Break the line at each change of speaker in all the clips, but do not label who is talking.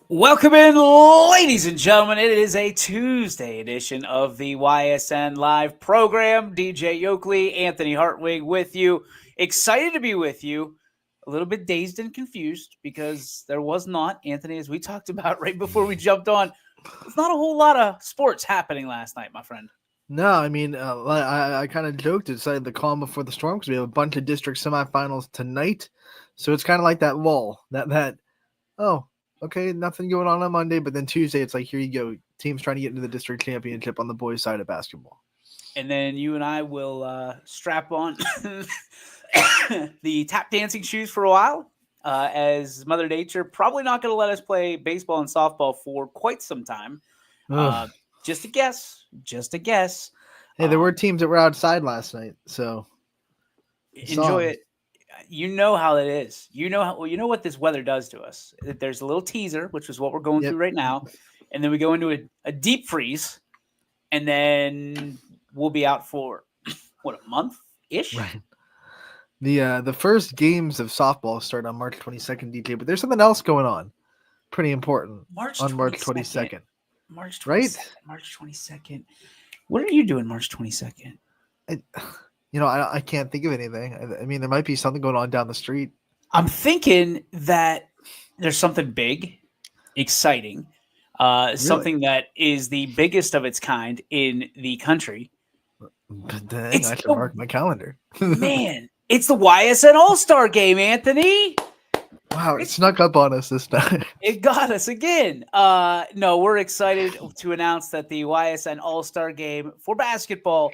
Welcome in, ladies and gentlemen. It is a Tuesday edition of the YSN Live program. DJ Yoakley, Anthony Hartwig with you. Excited to be with you. A little bit dazed and confused because there was not, Anthony, as we talked about right before we jumped on, there's not a whole lot of sports happening last night, my friend.
No, I mean, I kind of joked. It's like the calm before the storm because we have a bunch of district semifinals tonight. So it's kind of like that lull. Oh, okay, nothing going on Monday, but then Tuesday it's like here you go, teams trying to get into the district championship on the boys' side of basketball.
And then you and I will strap on the tap dancing shoes for a while, as Mother Nature probably not going to let us play baseball and softball for quite some time.
Ugh.
Just a guess. Just a guess.
Hey, there were teams that were outside last night, so
Enjoy it. You know how it is. You know what this weather does to us. There's a little teaser, which is what we're going through right now, and then we go into a deep freeze, and then we'll be out for what, a month ish.
Right. The first games of softball start on March 22nd, DJ, but there's something else going on, pretty important
March
on March 22nd.
March 22nd.
Right?
March 22nd. What are you doing March 22nd?
I can't think of anything. I mean, there might be something going on down the street.
I'm thinking that there's something big, exciting, something that is the biggest of its kind in the country.
Dang, I should mark my calendar.
Man, it's the YSN All-Star Game, Anthony.
Wow, it snuck up on us this time.
It got us again. No, we're excited to announce that the YSN All-Star Game for basketball,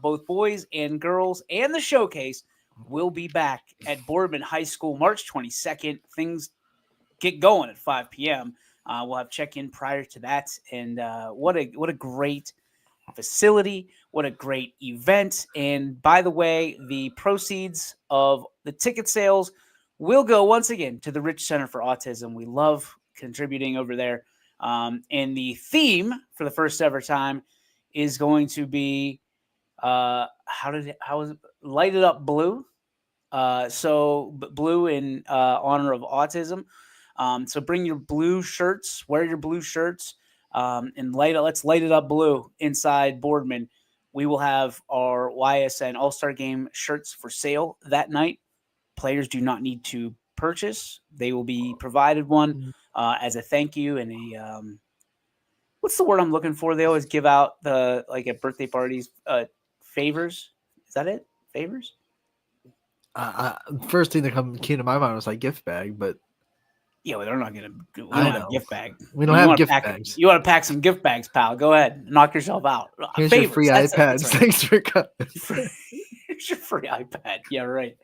both boys and girls, and the showcase will be back at Boardman High School March 22nd. Things get going at 5 p.m. We'll have check-in prior to that, and what a great facility, what a great event. And by the way, the proceeds of the ticket sales will go once again to the Rich Center for Autism. We love contributing over there. And the theme for the first ever time is going to be how was it? Light It Up Blue. So blue in honor of autism. So bring your blue shirts, wear your blue shirts, and let's light it up blue inside Boardman. We will have our YSN All-Star Game shirts for sale that night. Players do not need to purchase. They will be provided one as a thank you and a what's the word I'm looking for? They always give out at birthday parties favors. Is that it? Favors?
First thing that came to my mind was like gift bag, but
yeah, well, they're not gonna. We don't have a gift bag.
We don't have gift bags.
You want to pack some gift bags, pal? Go ahead, knock yourself out.
Here's your free iPads. Right. Thanks for coming.
Here's your free iPad. Yeah, right.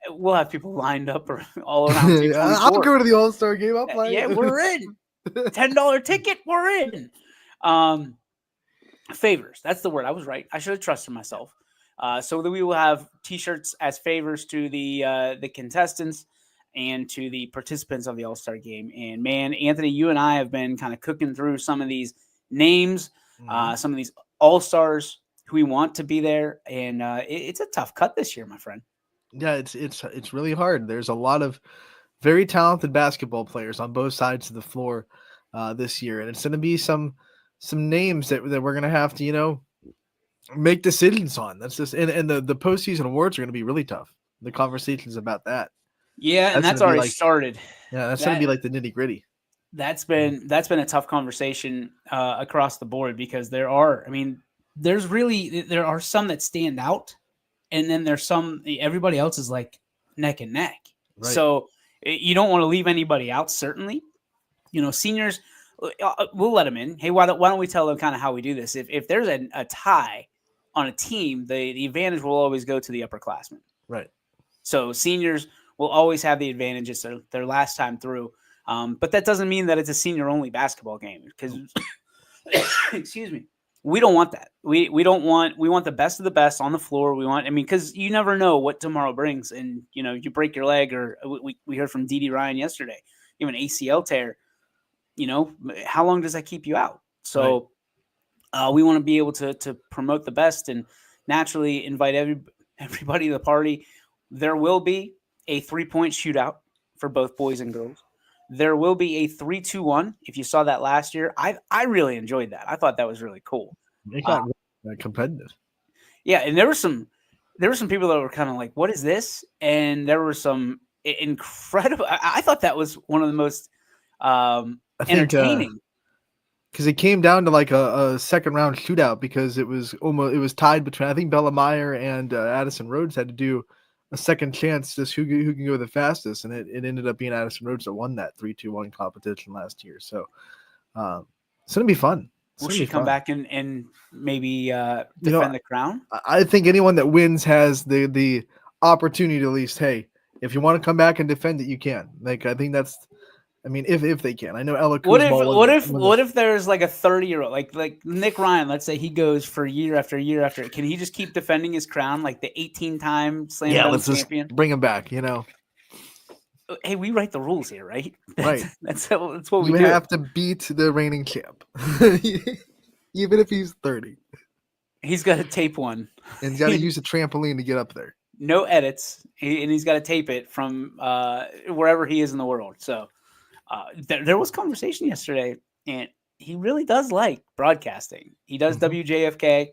We'll have people lined up all around.
I'll go to the All-Star Game. I'll play.
Yeah, we're in. $10 ticket. We're in. Favors. That's the word. I was right. I should have trusted myself. So that we will have T-shirts as favors to the contestants and to the participants of the All-Star Game. And man, Anthony, you and I have been kind of cooking through some of these names, some of these All-Stars who we want to be there. And it's a tough cut this year, my friend.
Yeah, it's really hard. There's a lot of very talented basketball players on both sides of the floor this year. And it's going to be some names that we're going to have to, make decisions on. That's just, and the postseason awards are going to be really tough. The conversations about that.
Yeah, and that's already started.
Yeah, that's going to be like the nitty gritty.
That's been a tough conversation across the board because there are some that stand out, and then there's some everybody else is like neck and neck. Right. So you don't want to leave anybody out. Certainly, seniors, we'll let them in. Hey, why don't we tell them kind of how we do this? If there's a tie on a team, the advantage will always go to the upperclassmen.
Right.
So seniors will always have the advantage. It's their last time through. But that doesn't mean that it's a senior-only basketball game because, excuse me, we don't want that. We want the best of the best on the floor. Because you never know what tomorrow brings. And, you break your leg or we heard from Dee Ryan yesterday, you have an ACL tear. How long does that keep you out? So we want to be able to promote the best and naturally invite everybody to the party. There will be a 3-point shootout for both boys and girls. There will be a 3-2-1. If you saw that last year, I really enjoyed that. I thought that was really cool.
It got competitive.
Yeah, and there were some people that were kind of like, "What is this?" And there were some incredible. I thought that was one of the most entertaining.
Because it came down to like a second round shootout because it was tied between, I think, Bella Meyer and Addison Rhodes had to do a second chance, just who can go the fastest, and it ended up being Addison Rhodes that won that 3-2-1 competition last year. So it's gonna be fun.
Will she come back and maybe defend the crown?
I think anyone that wins has the opportunity to at least, hey, if you want to come back and defend it, you can. Like, I think that's. I mean, if they can, I know Ella Kuzma.
What if there's like a 30-year-old, like Nick Ryan? Let's say he goes for year after year after. Can he just keep defending his crown, like the 18-time slam dunk champion?
Just bring him back.
Hey, we write the rules here, right?
Right.
That's what we do.
You have to beat the reigning champ, even if he's 30.
He's got to tape one,
and he's got to use a trampoline to get up there.
No edits, and he's got to tape it from wherever he is in the world. So. There was conversation yesterday, and he really does like broadcasting. He does WJFK.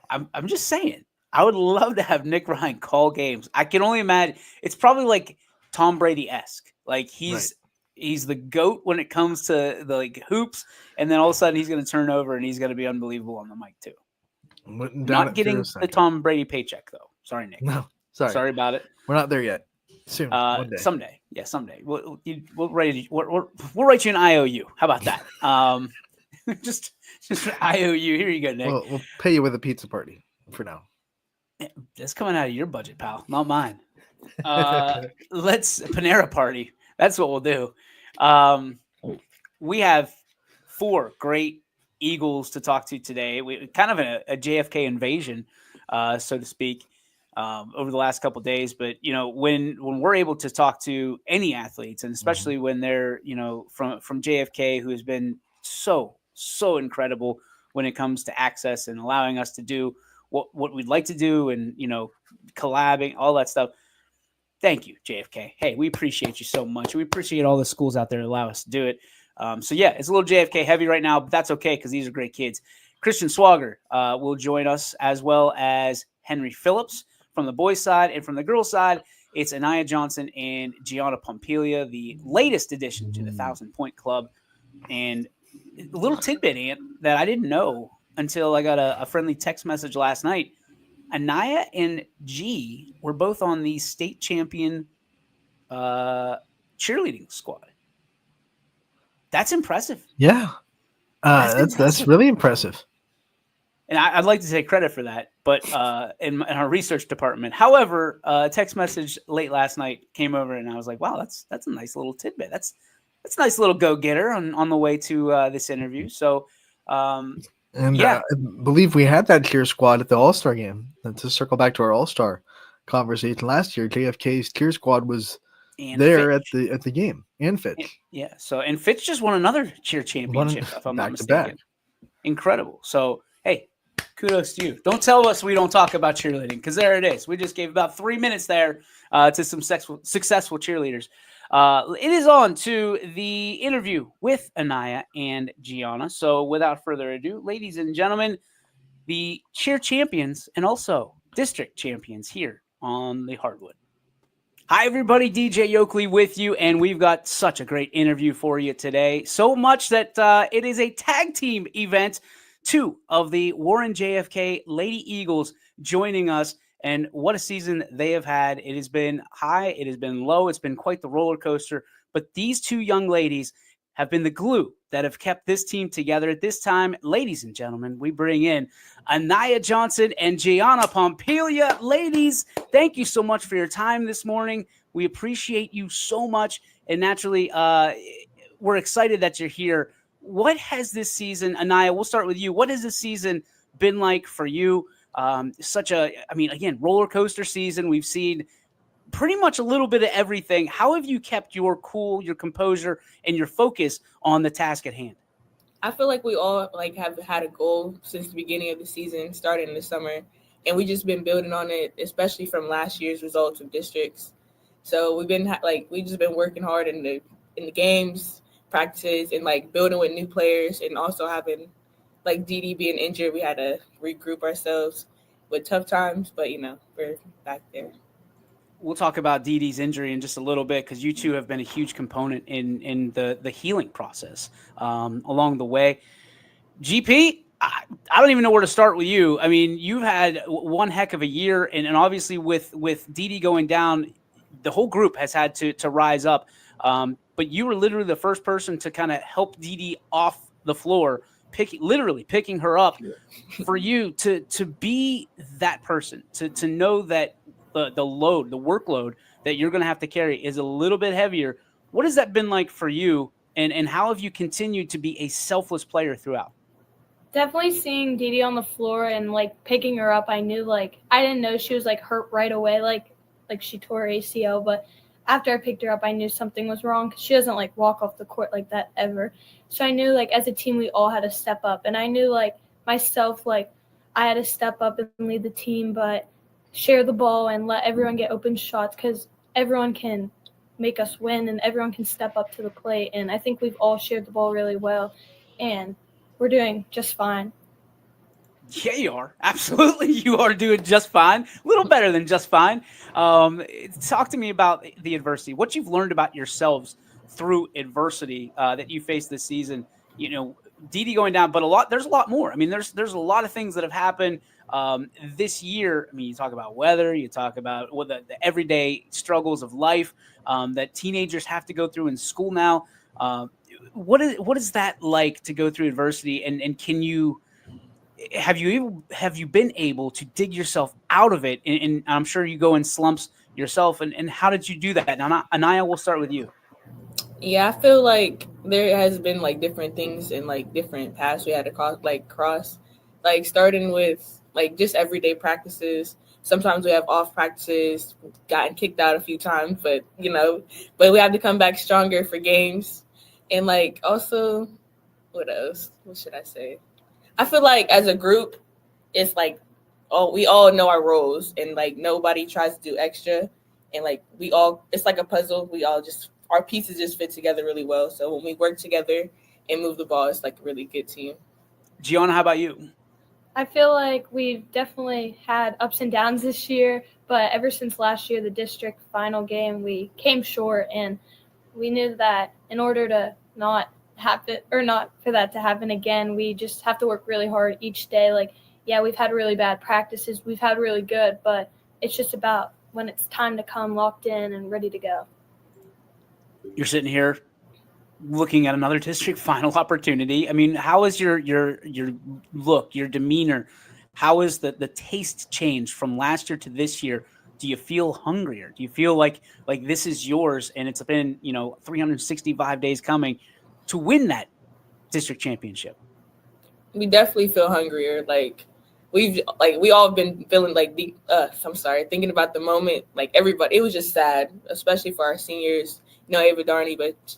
I'm just saying, I would love to have Nick Ryan call games. I can only imagine it's probably like Tom Brady-esque. Like he's the GOAT when it comes to the hoops, and then all of a sudden he's going to turn over and he's going to be unbelievable on the mic too. Not getting the Tom Brady paycheck though. Sorry, Nick.
No,
sorry about it.
We're not there yet. Soon, one day.
Someday. Yeah, someday. We'll write you an IOU. How about that? Just an IOU. Here you go, Nick.
We'll pay you with a pizza party for now.
That's coming out of your budget, pal, not mine. Let's Panera party. That's what we'll do. We have 4 great Eagles to talk to today. We kind of a JFK invasion, so to speak. Over the last couple of days, but when we're able to talk to any athletes, and especially when they're from JFK, who has been so incredible when it comes to access and allowing us to do what we'd like to do, and collabing, all that stuff. Thank you, JFK. Hey, we appreciate you so much. We appreciate all the schools out there that allow us to do it. So yeah, it's a little JFK heavy right now, but that's okay because these are great kids. Christian Swagger will join us, as well as Henry Phillips. From the boys' side, and from the girls' side, it's Anaya Johnson and Gianna Pompilia, the latest addition to the 1,000-point club. And a little tidbit, Ant, that I didn't know until I got a friendly text message last night. Anaya and G were both on the state champion cheerleading squad. That's impressive.
Yeah, that's really impressive.
And I'd like to take credit for that, but in our research department. However, a text message late last night came over, and I was like, "Wow, that's a nice little tidbit. That's a nice little go-getter on the way to this interview." So,
I believe we had that cheer squad at the All-Star game. And to circle back to our All-Star conversation last year, JFK's cheer squad was there at the game, and Fitch.
And Fitch just won another cheer championship, if I'm not mistaken. Incredible. So, hey. Kudos to you. Don't tell us we don't talk about cheerleading, because there it is. We just gave about 3 minutes there to some successful cheerleaders. It is on to the interview with Anaya and Gianna. So without further ado, ladies and gentlemen, the cheer champions and also district champions here on the Hardwood. Hi, everybody. DJ Yoakley with you, and we've got such a great interview for you today. So much that it is a tag team event. 2 of the Warren JFK Lady Eagles joining us, and what a season they have had. It has been high, it has been low, it's been quite the roller coaster, but these 2 young ladies have been the glue that have kept this team together. At this time, ladies and gentlemen, we bring in Anaya Johnson and Gianna Pompilia. Ladies, thank you so much for your time this morning. We appreciate you so much, and naturally, we're excited that you're here. What has this season, Anaya, we'll start with you. What has this season been like for you? Again, roller coaster season. We've seen pretty much a little bit of everything. How have you kept your cool, your composure, and your focus on the task at hand?
I feel like we all have had a goal since the beginning of the season, starting in the summer, and we just been building on it, especially from last year's results of districts. So we've been we just been working hard, and in the games, practices, and like building with new players, and also having like Dee being injured, we had to regroup ourselves with tough times, but we're back there.
We'll talk about Dee Dee's injury in just a little bit because you two have been a huge component in the healing process along the way. GP, I don't even know where to start with you. I mean, you've had one heck of a year, and obviously with Dee Dee going down, the whole group has had to rise up. But you were literally the first person to kind of help Dee Dee off the floor, literally picking her up. For you to be that person, to know that the workload that you're going to have to carry is a little bit heavier. What has that been like for you, and how have you continued to be a selfless player throughout?
Definitely seeing Dee Dee on the floor and like picking her up, I knew like I didn't know she was like hurt right away, like she tore her ACL, but after I picked her up, I knew something was wrong because she doesn't like walk off the court like that ever. So I knew like as a team we all had to step up, and I knew like myself like I had to step up and lead the team, but share the ball and let everyone get open shots because everyone can make us win and everyone can step up to the plate. And I think we've all shared the ball really well, and we're doing just fine.
Yeah, you are. Absolutely. You are doing just fine. A little better than just fine. Talk to me about the adversity, what you've learned about yourselves through adversity that you faced this season. Dee Dee going down, but there's a lot more. I mean, there's a lot of things that have happened this year. I mean, you talk about weather, you talk about the everyday struggles of life that teenagers have to go through in school now. What is that like to go through adversity, and can you have you been able to dig yourself out of it? And I'm sure you go in slumps yourself, and how did you do that? Now, Anaya, we'll start with you.
Yeah, I feel like there has been like different things and like different paths we had to cross, like starting with like just everyday practices. Sometimes we have off practices, gotten kicked out a few times, but we have to come back stronger for games. And like also, what else? What should I say? I feel like as a group, it's like, we all know our roles, and like nobody tries to do extra, and like it's like a puzzle. Our pieces just fit together really well. So when we work together and move the ball, it's like a really good team.
Gianna, how about you?
I feel like we've definitely had ups and downs this year, but ever since last year, the district final game, we came short, and we knew that in order to not for that to happen again, we just have to work really hard each day. Like, yeah, we've had really bad practices, we've had really good, but it's just about when it's time to come locked in and ready to go.
You're sitting here looking at another district final opportunity. I mean, how is your look, your demeanor? How is the taste changed from last year to this year? Do you feel hungrier? Do you feel like this is yours, and it's been 365 days coming to win that district championship?
We definitely feel hungrier. Like we all have been feeling like thinking about the moment. Like everybody, it was just sad, especially for our seniors. Ava Darney, but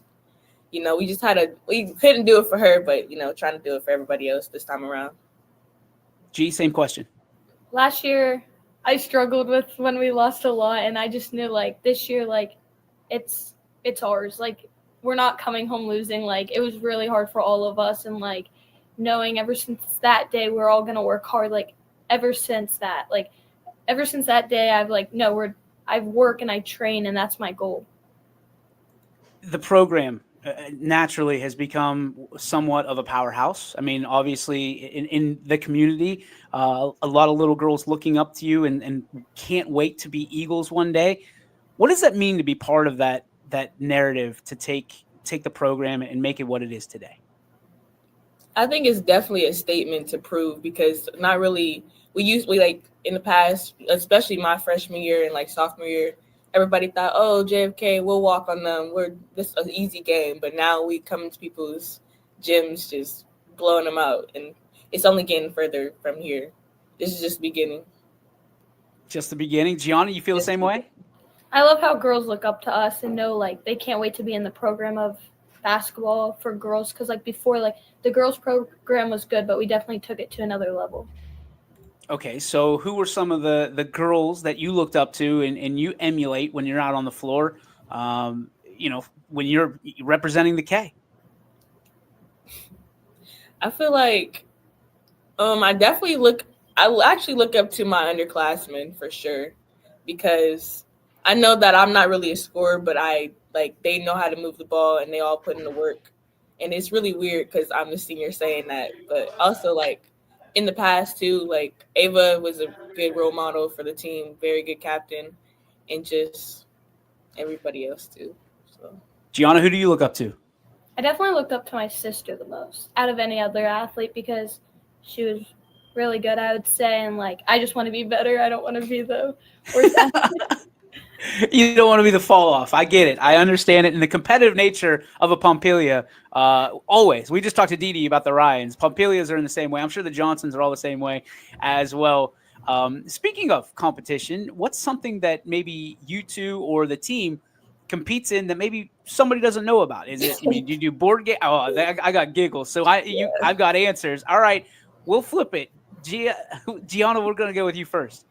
we couldn't do it for her, but trying to do it for everybody else this time around.
G, same question.
Last year I struggled with when we lost a lot, and I just knew like this year, like it's ours. Like we're not coming home losing. Like it was really hard for all of us, and like knowing ever since that day we're all gonna work hard. Like ever since that day I work and I train, and that's my goal.
The program naturally has become somewhat of a powerhouse. I mean, obviously in the community, a lot of little girls looking up to you and can't wait to be Eagles one day. What does that mean to be part of that narrative, to take the program and make it what it is today?
I think it's definitely a statement to prove, because not really, we like in the past, especially my freshman year and like sophomore year, everybody thought, JFK, we'll walk on them. This is an easy game. But now we come into people's gyms just blowing them out. And it's only getting further from here. This is just the beginning.
Just the beginning. Gianna, you feel the same way?
I love how girls look up to us and know like they can't wait to be in the program of basketball for girls. Because like before, like the girls program was good, but we definitely took it to another level.
Okay, so who were some of the girls that you looked up to and you emulate when you're out on the floor? when you're representing the K?
I feel like I will actually look up to my underclassmen for sure, because I know that I'm not really a scorer, but they know how to move the ball and they all put in the work. And it's really weird because I'm the senior saying that, but also like in the past too, like Ava was a good role model for the team, very good captain, and just everybody else too. So
Gianna, who do you look up to?
I definitely looked up to my sister the most out of any other athlete because she was really good, I would say. And, like, I just want to be better. I don't want to be the worst athlete.
You don't want to be the fall off. I get it. I understand it. And the competitive nature of a Pompilia, always. We just talked to Dee about the Ryans. Pompilias are in the same way. I'm sure the Johnsons are all the same way as well. Speaking of competition, what's something that maybe you two or the team competes in that maybe somebody doesn't know about? Is it, I mean, you do board game? Oh, I got giggles. So I've got answers. All right, we'll flip it. Gianna, we're going to go with you first.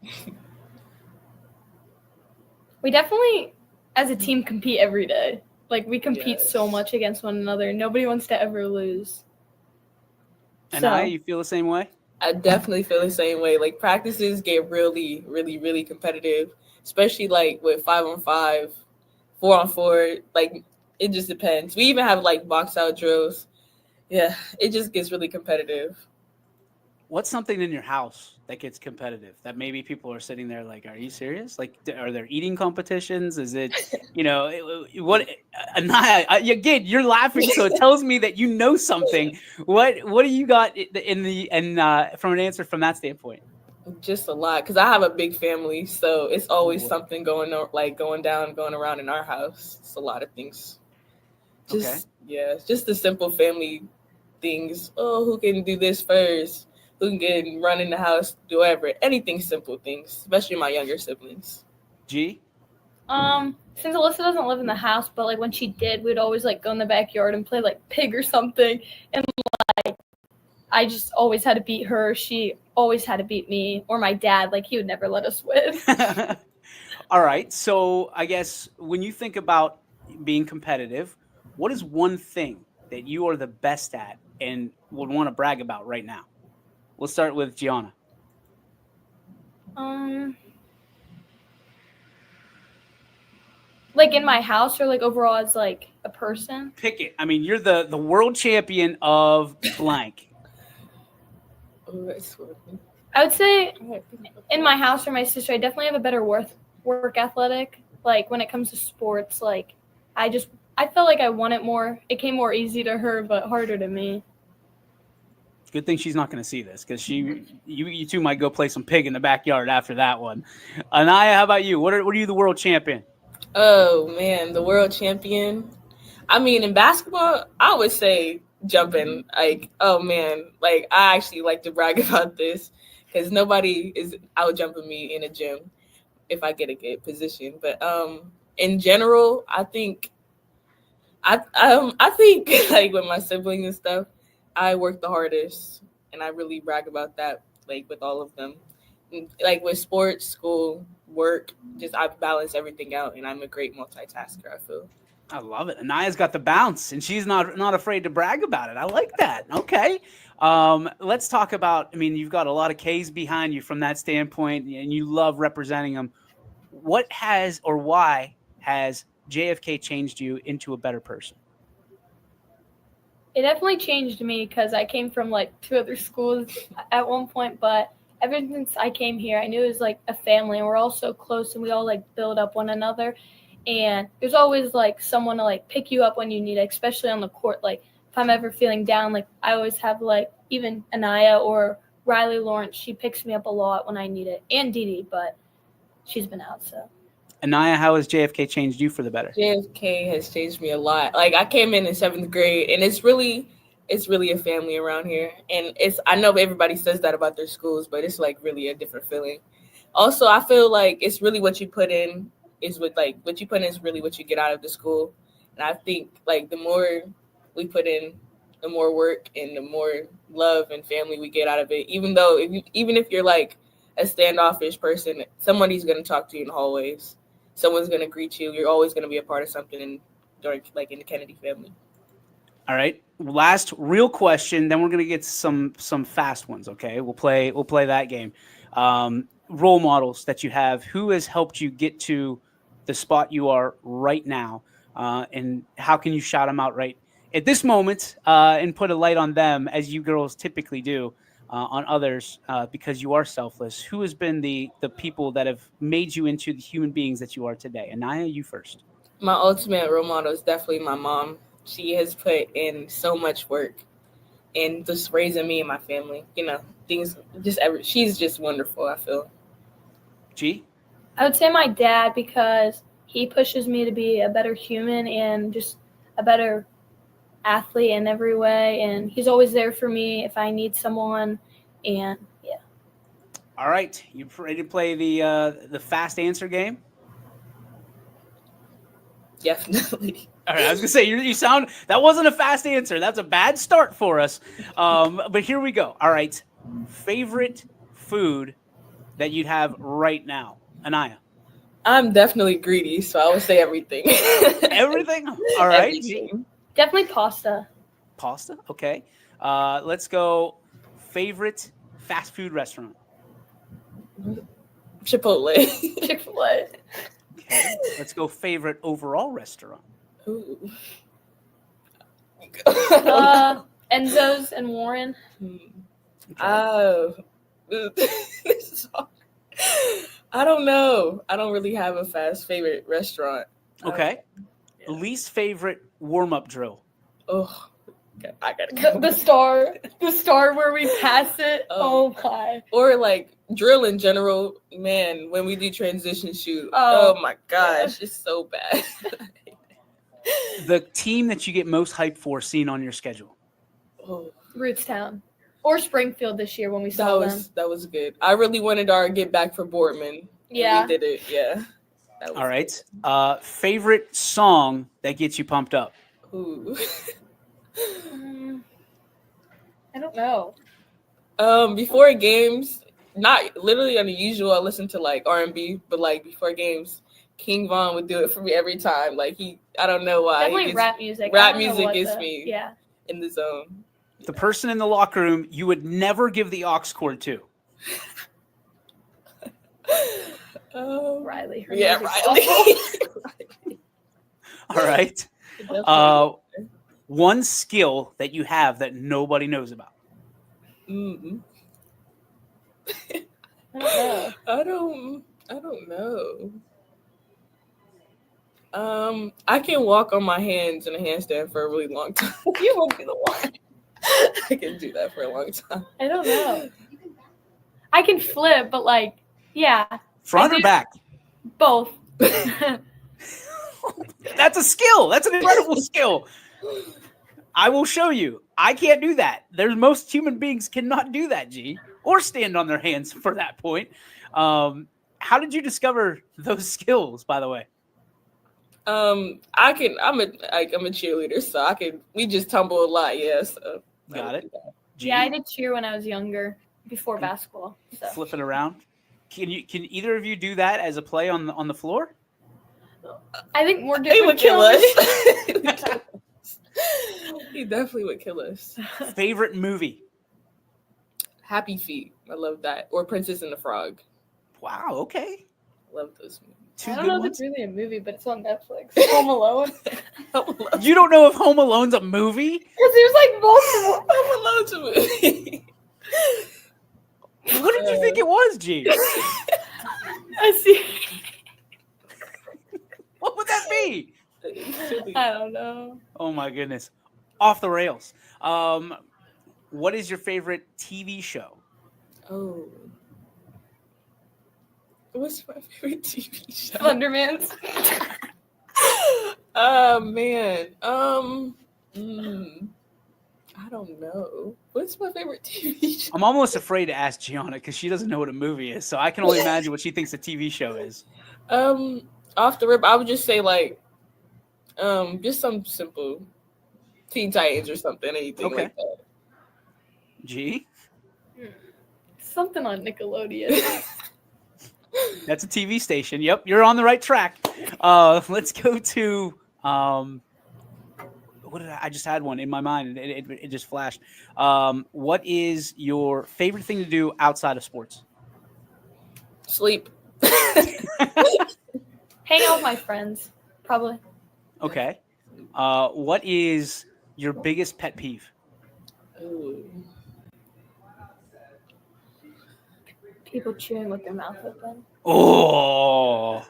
We definitely, as a team, compete every day. Like, we compete so much against one another. Nobody wants to ever lose.
And you feel the same way?
I definitely feel the same way. Like, practices get really, really, really competitive, especially like with 5-on-5, 4-on-4. Like, it just depends. We even have like box out drills. Yeah, it just gets really competitive.
What's something in your house that gets competitive that maybe people are sitting there like, are you serious? Like, are there eating competitions? Is it, what? Anaya, again, you're laughing, so it tells me that you know something. What do you got from an answer from that standpoint?
Just a lot, because I have a big family, so it's always something going around in our house. It's a lot of things. It's just the simple family things. Oh, who can do this first? Who can get run in the house, do whatever. Anything simple things, especially my younger siblings.
G?
Since Alyssa doesn't live in the house, but like when she did, we'd always like go in the backyard and play like pig or something. And like I just always had to beat her. She always had to beat me, or my dad. Like he would never let us win.
All right. So I guess when you think about being competitive, what is one thing that you are the best at and would want to brag about right now? We'll start with Gianna.
Like in my house or like overall as like a person?
Pick it. I mean, you're the world champion of blank.
I would say in my house or my sister, I definitely have a better work athletic. Like when it comes to sports, like I felt like I won it more. It came more easy to her, but harder to me.
Good thing she's not going to see this because you two might go play some pig in the backyard after that one. Anaya, how about you? What are you the world champion?
Oh man, the world champion. I mean, in basketball, I would say jumping. Like, oh man, like I actually like to brag about this because nobody is out jumping me in a gym if I get a good position. But in general, I think like with my siblings and stuff, I work the hardest, and I really brag about that, like with all of them. Like with sports, school, work, just I balance everything out, and I'm a great multitasker, I feel.
I love it. Anaya's got the bounce, and she's not afraid to brag about it. I like that. Okay. Let's talk about, I mean, you've got a lot of Ks behind you from that standpoint, and you love representing them. What has or why has JFK changed you into a better person?
It definitely changed me because I came from like 2 other schools at one point, but ever since I came here, I knew it was like a family and we're all so close and we all like build up one another. And there's always like someone to like pick you up when you need it, especially on the court. Like if I'm ever feeling down, like I always have like even Anaya or Riley Lawrence, she picks me up a lot when I need it. And Dee, but she's been out, so.
Anaya, how has JFK changed you for the better?
JFK has changed me a lot. Like I came in 7th grade, and it's really a family around here. And I know everybody says that about their schools, but it's like really a different feeling. Also, I feel like it's really what you put in is what you put in is really what you get out of the school. And I think like the more we put in, the more work and the more love and family we get out of it. Even if you're like a standoffish person, somebody's going to talk to you in the hallways. Someone's going to greet you. You're always going to be a part of something. And during like in the Kennedy family.
All right. Last real question. Then we're gonna get some fast ones. Okay. We'll play that game. Role models that you have. Who has helped you get to the spot you are right now? And how can you shout them out right at this moment and put a light on them as you girls typically do on others because you are selfless? Who has been the people that have made you into the human beings that you are today? Anaya, you first.
My ultimate role model is definitely my mom. She has put in so much work and just raising me and my family. Things she's just wonderful, I feel.
G?
I would say my dad because he pushes me to be a better human and just a better athlete in every way. And he's always there for me if I need someone. And yeah.
All right. You ready to play the fast answer game?
Definitely.
All right, I was gonna say you sound that wasn't a fast answer. That's a bad start for us. But here we go. All right, favorite food that you'd have right now, Anaya.
I'm definitely greedy, so I would say everything.
Everything. All right.
Everything.
Definitely pasta.
Pasta. Okay. Let's go. Favorite fast food restaurant.
Chipotle.
Chick-fil-A.
Okay. Let's go. Favorite overall restaurant.
Ooh.
Enzo's and Warren.
Okay.
Oh. This is hard. I don't know. I don't really have a fast favorite restaurant.
Okay.
Yeah.
Least favorite warm-up drill.
Oh, I gotta go.
The star where we pass it. Oh my.
Or like drill in general, man. When we do transition shoot,
Oh,
oh my gosh, it's so bad.
The team that you get most hyped for seeing on your schedule.
Oh,
Rootstown. Or Springfield this year when we saw them.
that was good. I really wanted our get back for Boardman.
Yeah.
We did it. Yeah. That was
All right. Favorite song that gets you pumped up.
good. Ooh.
I don't know.
Before games, not literally unusual. I listen to like R&B, but like before games, King Von would do it for me every time. Like I don't know why.
Definitely rap music.
Rap
I don't know
music
what
gets
the-
me
Yeah.
in the zone.
The person in the locker room you would never give the aux cord to.
Riley. Her
Yeah,
music's
Riley.
awful.
All right.
Definitely.
One skill that you have that nobody knows about.
Mm-hmm.
I don't know.
I don't know. I can walk on my hands in a handstand for a really long time. You won't be the one. I can do that for a long time.
I don't know. I can flip, but like, yeah,
Front
I
or
do-
back?
both.
That's a skill. That's an incredible skill. I will show you. I can't do that. Most human beings cannot do that, G, or stand on their hands for that point. How did you discover those skills, by the way?
I'm a cheerleader, so we just tumble a lot, yeah. So
Got it. G,
Yeah, I did cheer when I was younger, before basketball. So.
flipping around. Can either of you do that as a play on the floor?
I think Morgan
He would kill us.
me.
He definitely would kill us.
Favorite movie?
Happy Feet. I love that. Or Princess and the Frog.
Wow. Okay.
Love those movies.
Two
I don't
good
know if
ones.
it's really a movie, but it's on Netflix. Home Alone.
You don't know if Home Alone's a movie?
Because there's like multiple.
Home Alone's a movie.
What did you think it was, G?
I see.
What would that be?
I don't know.
Oh my goodness. Off the rails. What is your favorite TV show?
Oh. What's my favorite TV show?
Thundermans.
Oh man. I don't know. What's my favorite TV show?
I'm almost afraid to ask Gianna because she doesn't know what a movie is. So I can only imagine what she thinks a TV show is.
Off the rip, I would just say like, just some simple Teen Titans or something, anything
Okay.
like that.
G?
Something on Nickelodeon.
That's a TV station. Yep, you're on the right track. Let's go to what did I just had one in my mind. It just flashed. What is your favorite thing to do outside of sports?
Sleep.
Hang out with my friends, probably.
Okay. What is your biggest pet peeve?
Ooh.
People chewing with their mouth open.
Oh,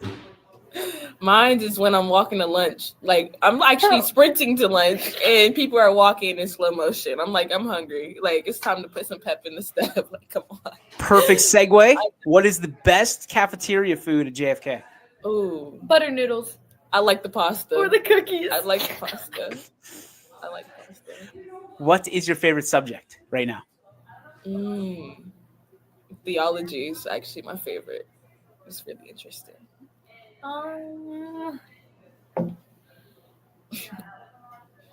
Mine is when I'm walking to lunch. Like I'm actually sprinting to lunch, and people are walking in slow motion. I'm like, I'm hungry. Like it's time to put some pep in the step. Like, come on.
perfect segue. What is the best cafeteria food at JFK?
Ooh,
Butter noodles
I like the pasta.
or the cookies.
I like the pasta. I like pasta.
What is your favorite subject right now?
Theology is actually my favorite. It's really interesting.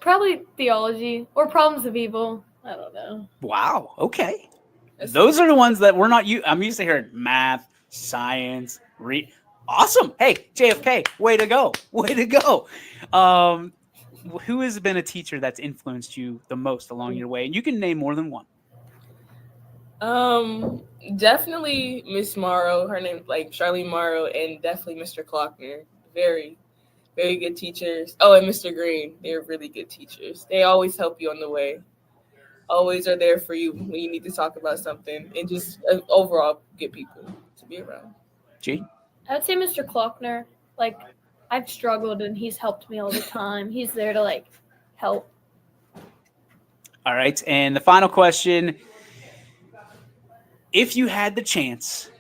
Probably theology or problems of evil. I don't know.
Wow. Okay. Those are the ones that we're not. I'm used to hearing math, science, Awesome. Hey, JFK, way to go. Way to go. Who has been a teacher that's influenced you the most along your way? And you can name more than one.
Definitely Miss Morrow. Her name like Charlene Morrow, and definitely Mr. Klockner. Very, very good teachers. Oh, and Mr. Green. They're really good teachers. They always help you on the way. Always are there for you when you need to talk about something, and just overall good people to be around.
G?
I would say Mr. Klockner. Like, I've struggled and he's helped me all the time. He's there to like help.
All right. And the final question. If you had the chance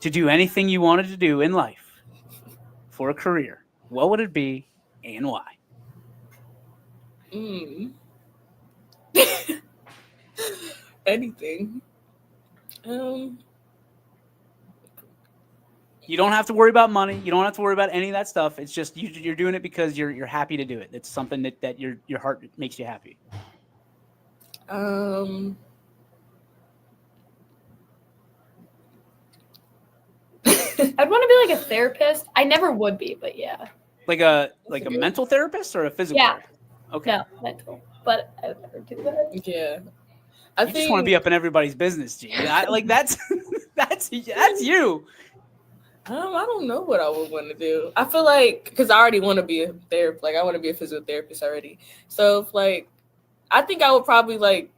to do anything you wanted to do in life for a career, what would it be and why?
Anything.
You don't have to worry about money. You don't have to worry about any of that stuff. It's just you're doing it because you're happy to do it. It's something that your heart makes you happy.
I'd want to be like a therapist. I never would be, but yeah.
Like a mental therapist or a physical
Yeah.
therapist? Okay.
No, mental. But I would never do that.
Yeah.
I just want to be up in everybody's business, G. That's you.
I don't know what I would want to do. I feel like because I already want to be a therapist. Like I want to be a physical therapist already. So if, like, I think I would probably like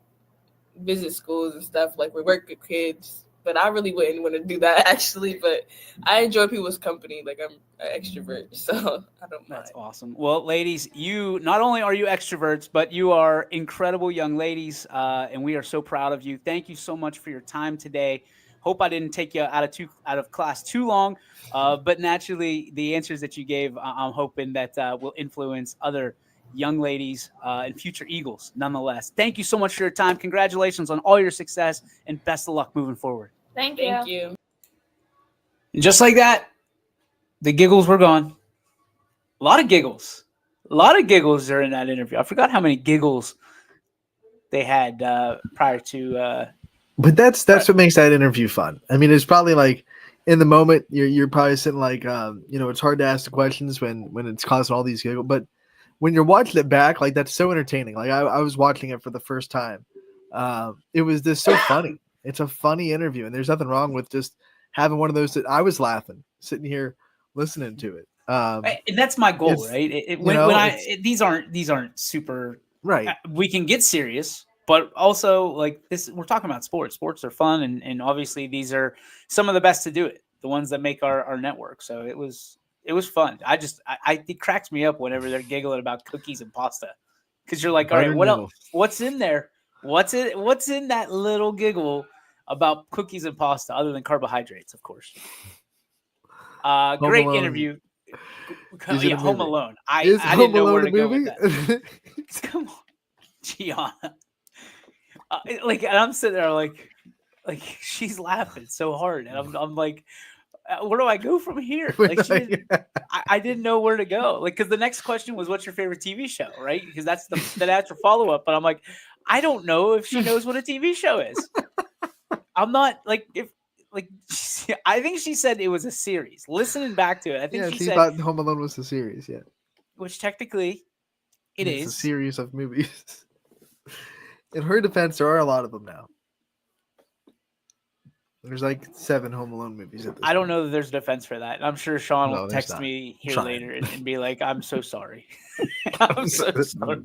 visit schools and stuff. Like we work with kids. But I really wouldn't want to do that actually. But I enjoy people's company. Like I'm an extrovert, so I don't mind.
That's awesome. Well, ladies, you not only are you extroverts, but you are incredible young ladies, and we are so proud of you. Thank you so much for your time today. Hope I didn't take you out of class too long, but naturally, the answers that you gave, I'm hoping that will influence other young ladies and future Eagles. Nonetheless, thank you so much for your time. Congratulations on all your success, and best of luck moving forward.
Thank you.
Thank you.
And just like that, the giggles were gone. A lot of giggles during that interview. I forgot how many giggles they had prior to.
But that's what makes that interview fun. I mean, it's probably like in the moment you're probably sitting like it's hard to ask the questions when it's causing all these giggles. But when you're watching it back, like that's so entertaining. Like I was watching it for the first time. It was just so funny. It's a funny interview, and there's nothing wrong with just having one of those that I was laughing, sitting here listening to it.
And that's my goal, right? These aren't super
right.
We can get serious, but also like this, we're talking about sports. Sports are fun, and obviously these are some of the best to do it. The ones that make our network. So it was fun. It cracks me up whenever they're giggling about cookies and pasta, because you're like, all right, what else? What's in there? What's in that little giggle about cookies and pasta other than carbohydrates, of course? Great interview. Yeah, Home Alone. I didn't know where to go with that. Come on, Gianna. And I'm sitting there like she's laughing so hard, and I'm like, where do I go from here? Like I didn't know where to go. Like, because the next question was, "What's your favorite TV show?" Right? Because that's the natural follow up. But I'm like, I don't know if she knows what a TV show is. I'm not like I think she said it was a series. Listening back to it, I think she said
thought Home Alone was a series. Yeah,
which technically It
It's a
is.
series of movies. In her defense, there are a lot of them now. There's like 7 Home Alone movies at this
I don't
point.
know that there's a defense for that. I'm sure Sean
No,
will
there's
text
not.
me here
Trying.
later and be like, I'm so sorry. I'm so sorry.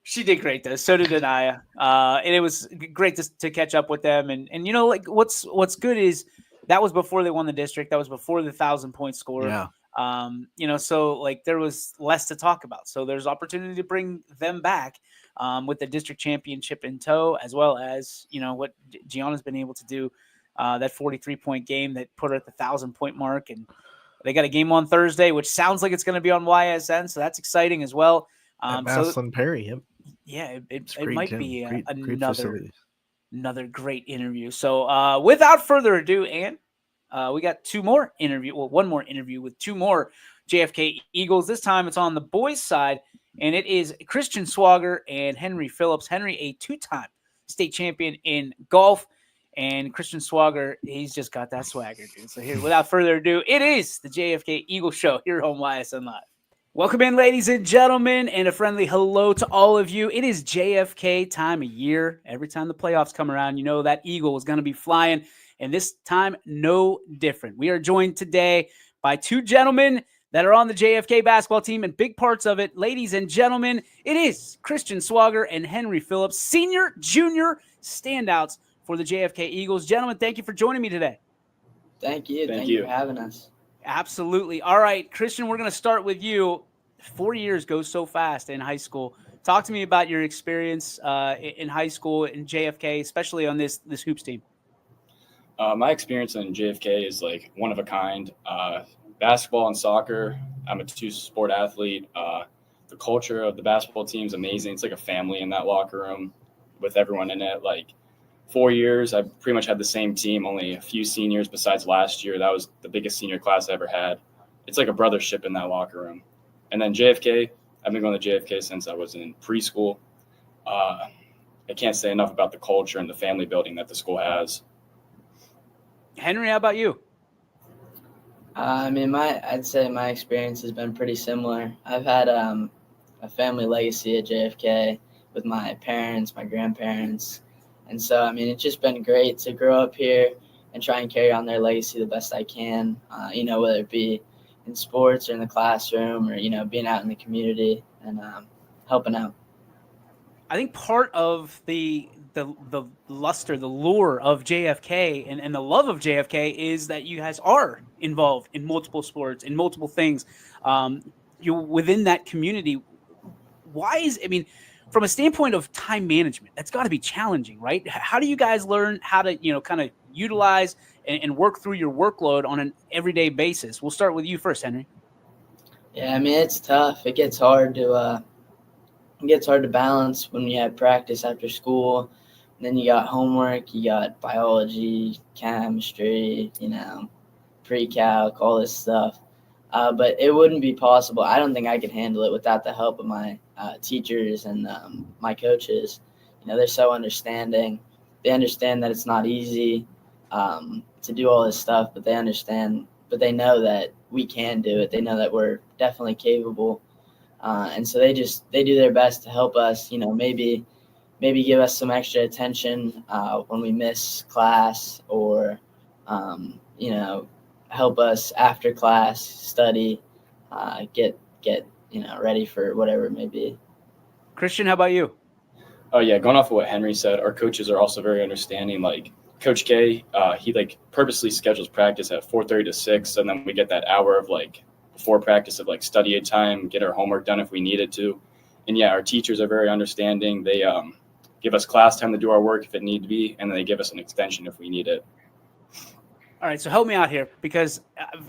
She did great though. So did Anaya. And it was great to catch up with them. And you know, like what's good is that was before they won the district. That was before the 1,000-point score.
Yeah.
You know, so like there was less to talk about. So there's opportunity to bring them back with the district championship in tow, as well as, you know, what Gianna's been able to do. That 43-point game that put her at the 1,000-point mark. And they got a game on Thursday, which sounds like it's going to be on YSN. So that's exciting as well.
At
So
Maslin Perry. Yep.
yeah, it
Great
might
gym.
be
Great
another
facilities.
great interview. So without further ado, Ann, we got one more interview with 2 more JFK Eagles. This time it's on the boys' side, and it is Christian Swagger and Henry Phillips. Henry, a 2-time state champion in golf, and Christian Swagger, he's just got that swagger, dude. So here, without further ado, it is the JFK Eagles Show here on YSN Live. Welcome in, ladies and gentlemen, and a friendly hello to all of you. It is JFK time of year. Every time the playoffs come around, you know that Eagle is going to be flying, and this time, no different. We are joined today by 2 gentlemen that are on the JFK basketball team and big parts of it. Ladies and gentlemen, it is Christian Swagger and Henry Phillips, senior, junior standouts for the JFK Eagles. Gentlemen, thank you for joining me today.
Thank you. Thank you for having us.
Absolutely. All right, Christian, we're going to start with you. 4 years goes so fast in high school. Talk to me about your experience in high school in JFK, especially on this hoops team.
My experience in JFK is like one of a kind. Basketball and soccer. I'm a 2-sport athlete. The culture of the basketball team is amazing. It's like a family in that locker room with everyone in it. Like 4 years, I pretty much had the same team, only a few seniors besides last year. That was the biggest senior class I ever had. It's like a brothership in that locker room. And then JFK, I've been going to JFK since I was in preschool. I can't say enough about the culture and the family building that the school has.
Henry, how about you?
I'd say my experience has been pretty similar. I've had a family legacy at JFK with my parents, my grandparents. And so, it's just been great to grow up here and try and carry on their legacy the best I can, whether it be in sports or in the classroom or, being out in the community and helping out.
I think part of the luster, the lure of JFK and the love of JFK is that you guys are involved in multiple sports, in multiple things. You're within that community. From a standpoint of time management, that's got to be challenging, right? How do you guys learn how to, kind of utilize and work through your workload on an everyday basis? We'll start with you first, Henry.
Yeah, it's tough. It gets hard to balance when you have practice after school. And then you got homework, you got biology, chemistry, pre-calc, all this stuff. But it wouldn't be possible. I don't think I could handle it without the help of my teachers and my coaches. They're so understanding. They understand that it's not easy to do all this stuff, but they understand. But they know that we can do it. They know that we're definitely capable. And so they do their best to help us, maybe give us some extra attention when we miss class or, help us after class study, get ready for whatever it may be.
Christian, how about you?
Oh yeah, going off of what Henry said, our coaches are also very understanding. Like Coach K, he purposely schedules practice at 4:30 to 6, and then we get that hour of before practice of study time, get our homework done if we needed to. And yeah, our teachers are very understanding. They give us class time to do our work if it need to be, and then they give us an extension if we need it.
All right, so help me out here, because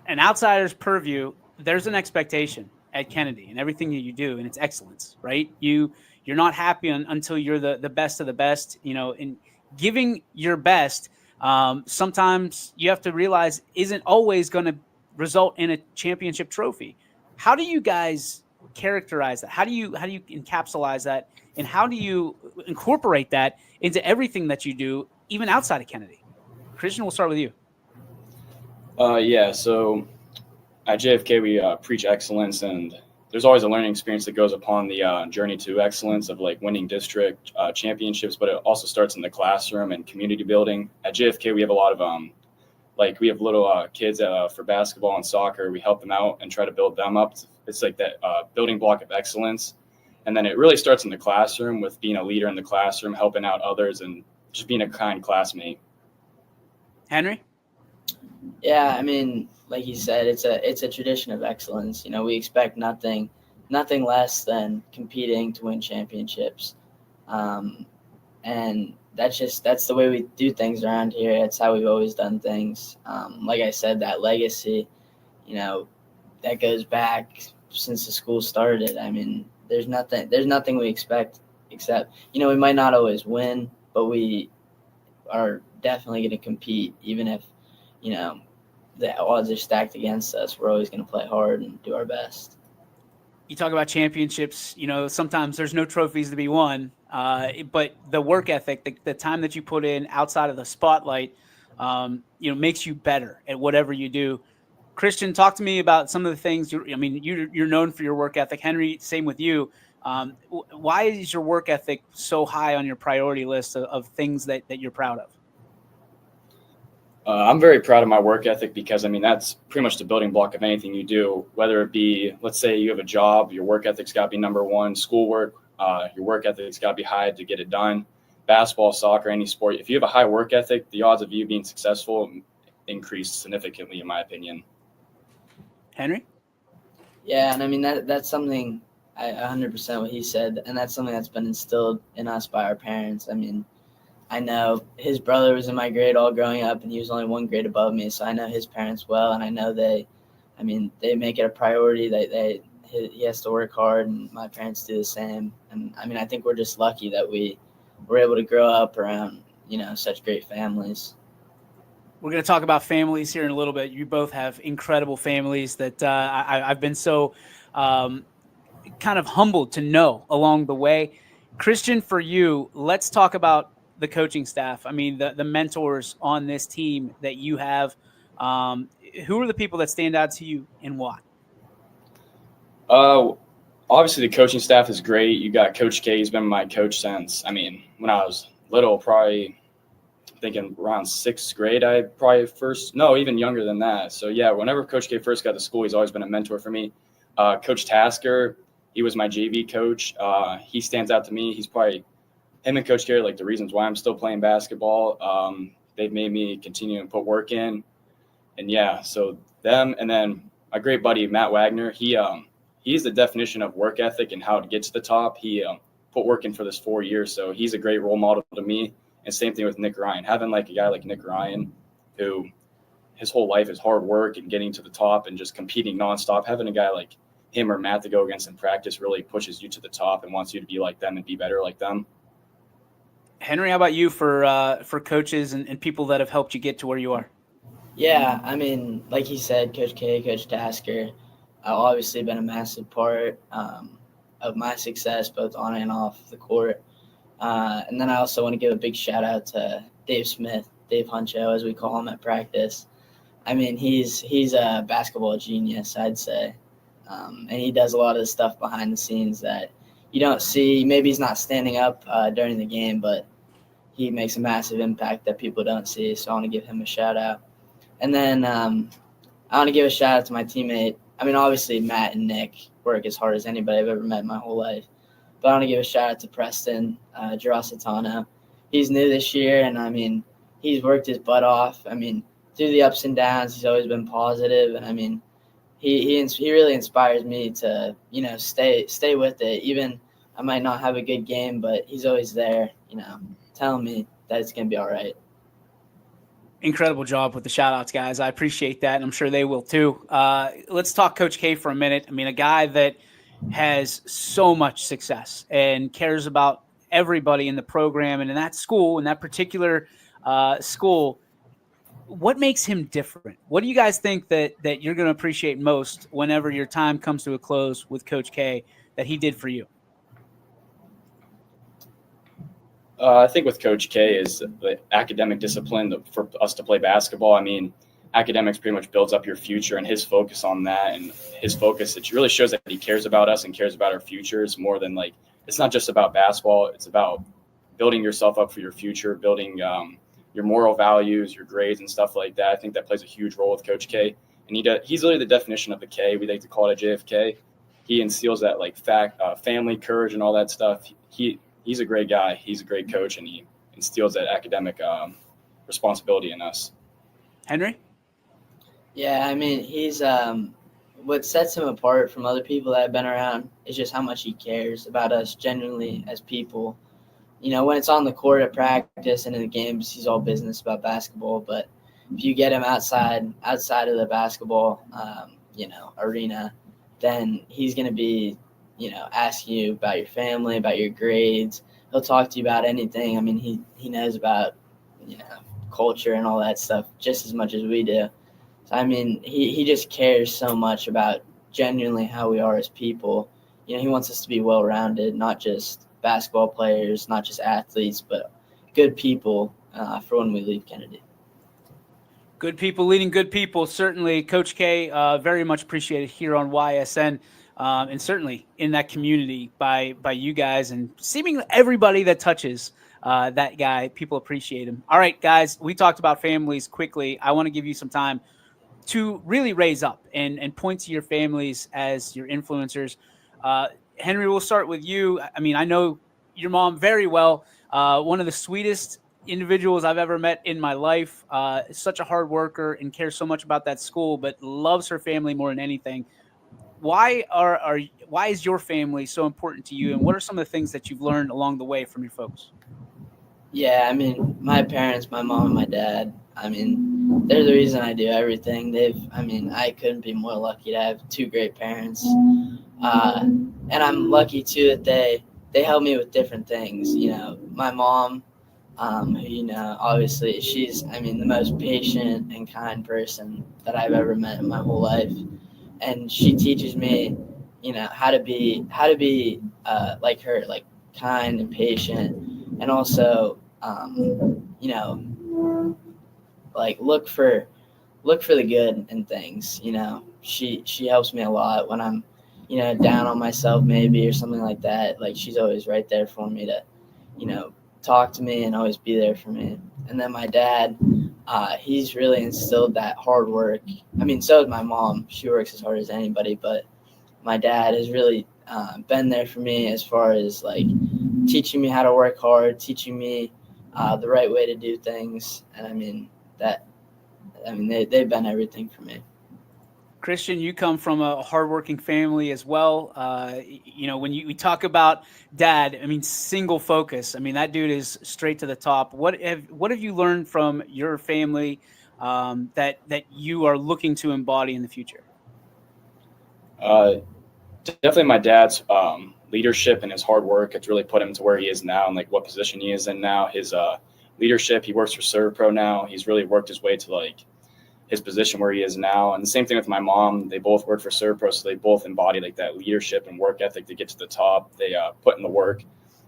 an outsider's purview, there's an expectation at Kennedy and everything that you do, and it's excellence, right? You're not happy until you're the best of the best, in giving your best. Sometimes you have to realize isn't always going to result in a championship trophy. How do you guys characterize that? How do you encapsulate that, and how do you incorporate that into everything that you do, even outside of Kennedy? Christian, we'll start with you.
So at JFK we preach excellence, and there's always a learning experience that goes upon the journey to excellence of like winning district championships, but it also starts in the classroom and community building. At JFK, we have a lot of we have little kids for basketball and soccer. We help them out and try to build them up. It's like that building block of excellence. And then it really starts in the classroom with being a leader in the classroom, helping out others, and just being a kind classmate.
Henry?
Yeah, I mean, like you said, it's a tradition of excellence. We expect nothing less than competing to win championships, and that's the way we do things around here. It's how we've always done things. Like I said, that legacy, that goes back since the school started. I mean, there's nothing we expect except we might not always win, but we are definitely going to compete, even if the odds are stacked against us. We're always going to play hard and do our best.
You talk about championships, sometimes there's no trophies to be won, but the work ethic, the time that you put in outside of the spotlight, makes you better at whatever you do. Christian, talk to me about some of the things. You're known for your work ethic. Henry, same with you. Why is your work ethic so high on your priority list of things that you're proud of?
I'm very proud of my work ethic because, that's pretty much the building block of anything you do, whether it be, let's say you have a job, your work ethic's got to be number one. Schoolwork, your work ethic's got to be high to get it done. Basketball, soccer, any sport. If you have a high work ethic, the odds of you being successful increase significantly, in my opinion.
Henry?
Yeah, and that's something, 100% what he said, and that's something that's been instilled in us by our parents. I know his brother was in my grade all growing up, and he was only one grade above me, so I know his parents well, and I know they make it a priority that he has to work hard, and my parents do the same. And I think we're just lucky that we were able to grow up around such great families.
We're going to talk about families here in a little bit. You both have incredible families that I've been so kind of humbled to know along the way. Christian, for you, let's talk about the coaching staff. The mentors on this team that you have. Who are the people that stand out to you and why?
Obviously, the coaching staff is great. You got Coach K. He's been my coach since, when I was little, probably thinking around sixth grade, even younger than that. So yeah, whenever Coach K first got to school, he's always been a mentor for me. Coach Tasker, he was my JV coach. He stands out to me. He's probably, him and Coach K are like the reasons why I'm still playing basketball. They've made me continue and put work in. And yeah, so them, and then my great buddy, Matt Wagner, he's the definition of work ethic and how to get to the top. He put work in for this 4 years. So he's a great role model to me. And same thing with Nick Ryan. Having like a guy like Nick Ryan, who his whole life is hard work and getting to the top and just competing nonstop. Having a guy like him or Matt to go against in practice really pushes you to the top and wants you to be like them and be better like them.
Henry, how about you for coaches and people that have helped you get to where you are?
Yeah, like he said, Coach K, Coach Tasker, obviously been a massive part of my success, both on and off the court. And then I also want to give a big shout out to Dave Smith, Dave Huncho, as we call him at practice. He's a basketball genius, I'd say. And he does a lot of the stuff behind the scenes that you don't see. Maybe he's not standing up during the game, but he makes a massive impact that people don't see. So I want to give him a shout out. And then I want to give a shout out to my teammate. Obviously Matt and Nick work as hard as anybody I've ever met in my whole life. But I want to give a shout out to Preston Girasitano. He's new this year, and he's worked his butt off. Through the ups and downs, he's always been positive, and he really inspires me to stay with it. Even I might not have a good game, but he's always there, telling me that it's gonna be all right.
Incredible job with the shout outs, guys. I appreciate that, and I'm sure they will too. Let's talk Coach K for a minute. A guy that has so much success and cares about everybody in the program and in that school, in that particular school. What makes him different? What do you guys think that you're going to appreciate most whenever your time comes to a close with Coach K that he did for you?
I think with Coach K is the academic discipline for us to play basketball. academics pretty much builds up your future, and his focus on that and his focus, it really shows that he cares about us and cares about our futures more than like, it's not just about basketball. It's about building yourself up for your future, building your moral values, your grades and stuff like that. I think that plays a huge role with Coach K. And he's literally the definition of the K. We like to call it a JFK. He instills that like family, courage, and all that stuff. He's a great guy. He's a great coach, and he instills that academic responsibility in us.
Henry?
Yeah, I mean, he's what sets him apart from other people that have been around is just how much he cares about us genuinely as people. You know, when it's on the court at practice and in the games, he's all business about basketball. But if you get him outside of the basketball, arena, then he's going to be, asking you about your family, about your grades. He'll talk to you about anything. I mean, he knows about, culture and all that stuff just as much as we do. So, I mean, he just cares so much about genuinely how we are as people. He wants us to be well-rounded, not just basketball players, not just athletes, but good people for when we leave Kennedy.
Good people leading good people. Certainly, Coach K, very much appreciated here on YSN, and certainly in that community by you guys and seemingly everybody that touches that guy. People appreciate him. All right, guys, we talked about families quickly. I want to give you some time to really raise up and point to your families as your influencers. Henry, we'll start with you. I mean, I know your mom very well. One of the sweetest individuals I've ever met in my life. Such a hard worker and cares so much about that school, but loves her family more than anything. Why is your family so important to you, and what are some of the things that you've learned along the way from your folks?
Yeah, I mean, my parents, my mom and my dad, I mean, they're the reason I do everything. I couldn't be more lucky to have two great parents. And I'm lucky too that they help me with different things. My mom, who, obviously she's, the most patient and kind person that I've ever met in my whole life. And she teaches me, how to be like her, like kind and patient, and also, like look for the good in things. She helps me a lot when I'm, down on myself maybe or something like that. Like she's always right there for me to, talk to me and always be there for me. And then my dad, he's really instilled that hard work. I mean, so is my mom. She works as hard as anybody, but my dad has really been there for me as far as like teaching me how to work hard, teaching me the right way to do things. And they've been everything for me.
Christian, you come from a hardworking family as well. When we talk about dad, single focus. That dude is straight to the top. What have you learned from your family that you are looking to embody in the future?
Definitely my dad's leadership and his hard work. It's really put him to where he is now and like what position he is in now. His leadership, he works for ServPro now. He's really worked his way to like his position where he is now. And the same thing with my mom. They both work for ServPro, so they both embody like that leadership and work ethic to get to the top. They put in the work.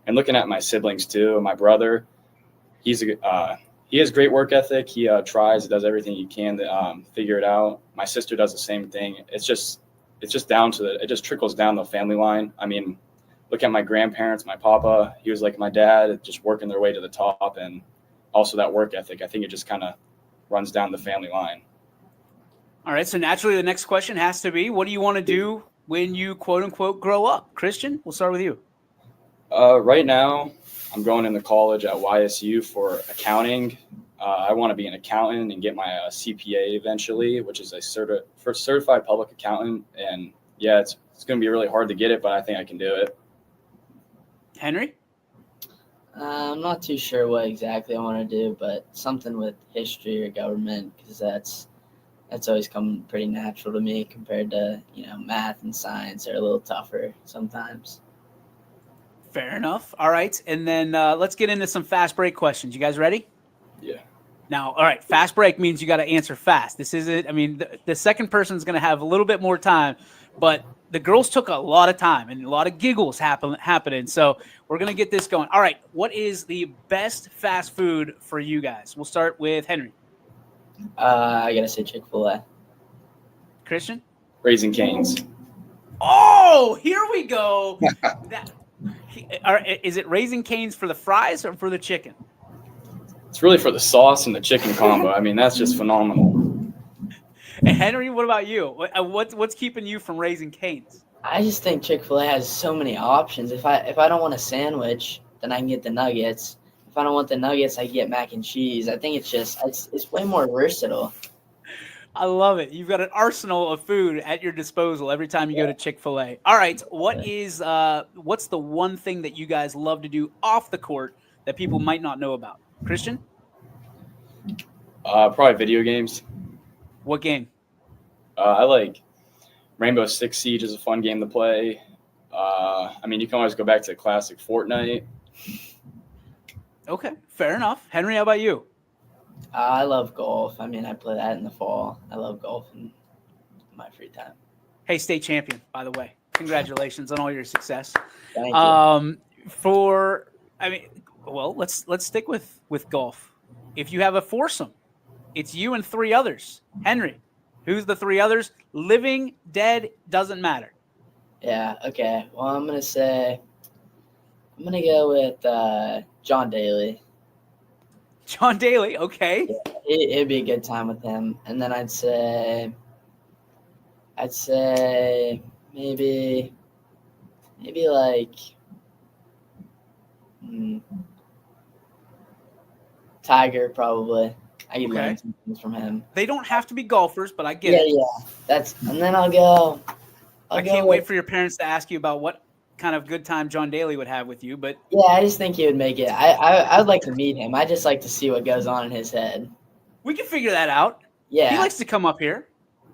And looking at my siblings too, my brother, he has great work ethic. He does everything he can to figure it out. My sister does the same thing. It's just down to it just trickles down the family line. Look at my grandparents, my papa, he was like my dad, just working their way to the top, and also that work ethic. I think it just kind of runs down the family line.
All right, so naturally the next question has to be, what do you want to do when you quote unquote grow up? Christian, we'll start with you.
Right now, I'm going into college at YSU for accounting. I want to be an accountant and get my CPA eventually, which is a certified public accountant. And yeah, it's going to be really hard to get it, but I think I can do it.
Henry?
I'm not too sure what exactly I want to do, but something with history or government, because that's always come pretty natural to me compared to, math and science are a little tougher sometimes.
Fair enough. All right. And then let's get into some fast break questions. You guys ready?
Yeah.
Now, all right, fast break means you got to answer fast. This isn't, the second person's going to have a little bit more time, but the girls took a lot of time and a lot of giggles happening. So we're going to get this going. All right. What is the best fast food for you guys? We'll start with Henry.
I gotta say Chick-fil-A.
Christian?
Raising Cane's.
Oh, here we go. Is it Raising Cane's for the fries or for the chicken?
It's really for the sauce and the chicken combo. I mean, that's just phenomenal.
And Henry, what about you? What's keeping you from Raising Cane's?
I just think Chick-fil-A has so many options. If I don't want a sandwich, then I can get the nuggets. If I don't want the nuggets, I can get mac and cheese. I think it's way more versatile.
I love it. You've got an arsenal of food at your disposal every time you go to Chick-fil-A. All right, what's the one thing that you guys love to do off the court that people might not know about? Christian?
Probably video games.
What game?
I like Rainbow Six Siege is a fun game to play. I mean, you can always go back to classic Fortnite.
Okay, fair enough. Henry, how about you?
I love golf. I mean, I play that in the fall. I love golf in my free time.
Hey, state champion, by the way. Congratulations on all your success.
Thank you.
Let's stick with golf. If you have a foursome, it's you and three others. Henry, who's the three others? Living, dead, doesn't matter.
Yeah, okay. Well, I'm going to go with John Daly.
John Daly, okay.
It'd be a good time with him. And then I'd say maybe like Tiger probably. I could learn some things from him.
They don't have to be golfers, but I get it.
Yeah. And then I'll go.
I can't wait for your parents to ask you about what kind of good time John Daly would have with you, but
yeah, I just think he would make it. I would like to meet him. I just like to see what goes on in his head.
we can figure that out.
Yeah.
He likes to come up here.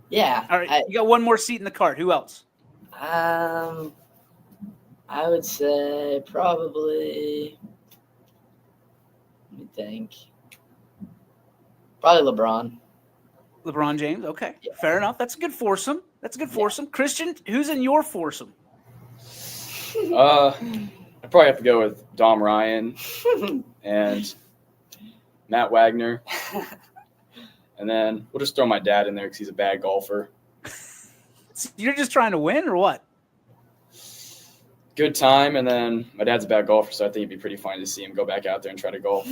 Yeah.
All right, you got one more seat in the cart. Who else?
I would say probably. Let me think. Probably LeBron.
LeBron James. Okay,
Yeah.
fair enough. That's a good foursome. Christian, who's in your foursome?
I probably have to go with Dom Ryan and Matt Wagner. And then we'll just throw my dad in there because he's a bad golfer.
You're just trying to win or what?
Good time. And then my dad's a bad golfer, so I think it'd be pretty fun to see him go back out there and try to golf.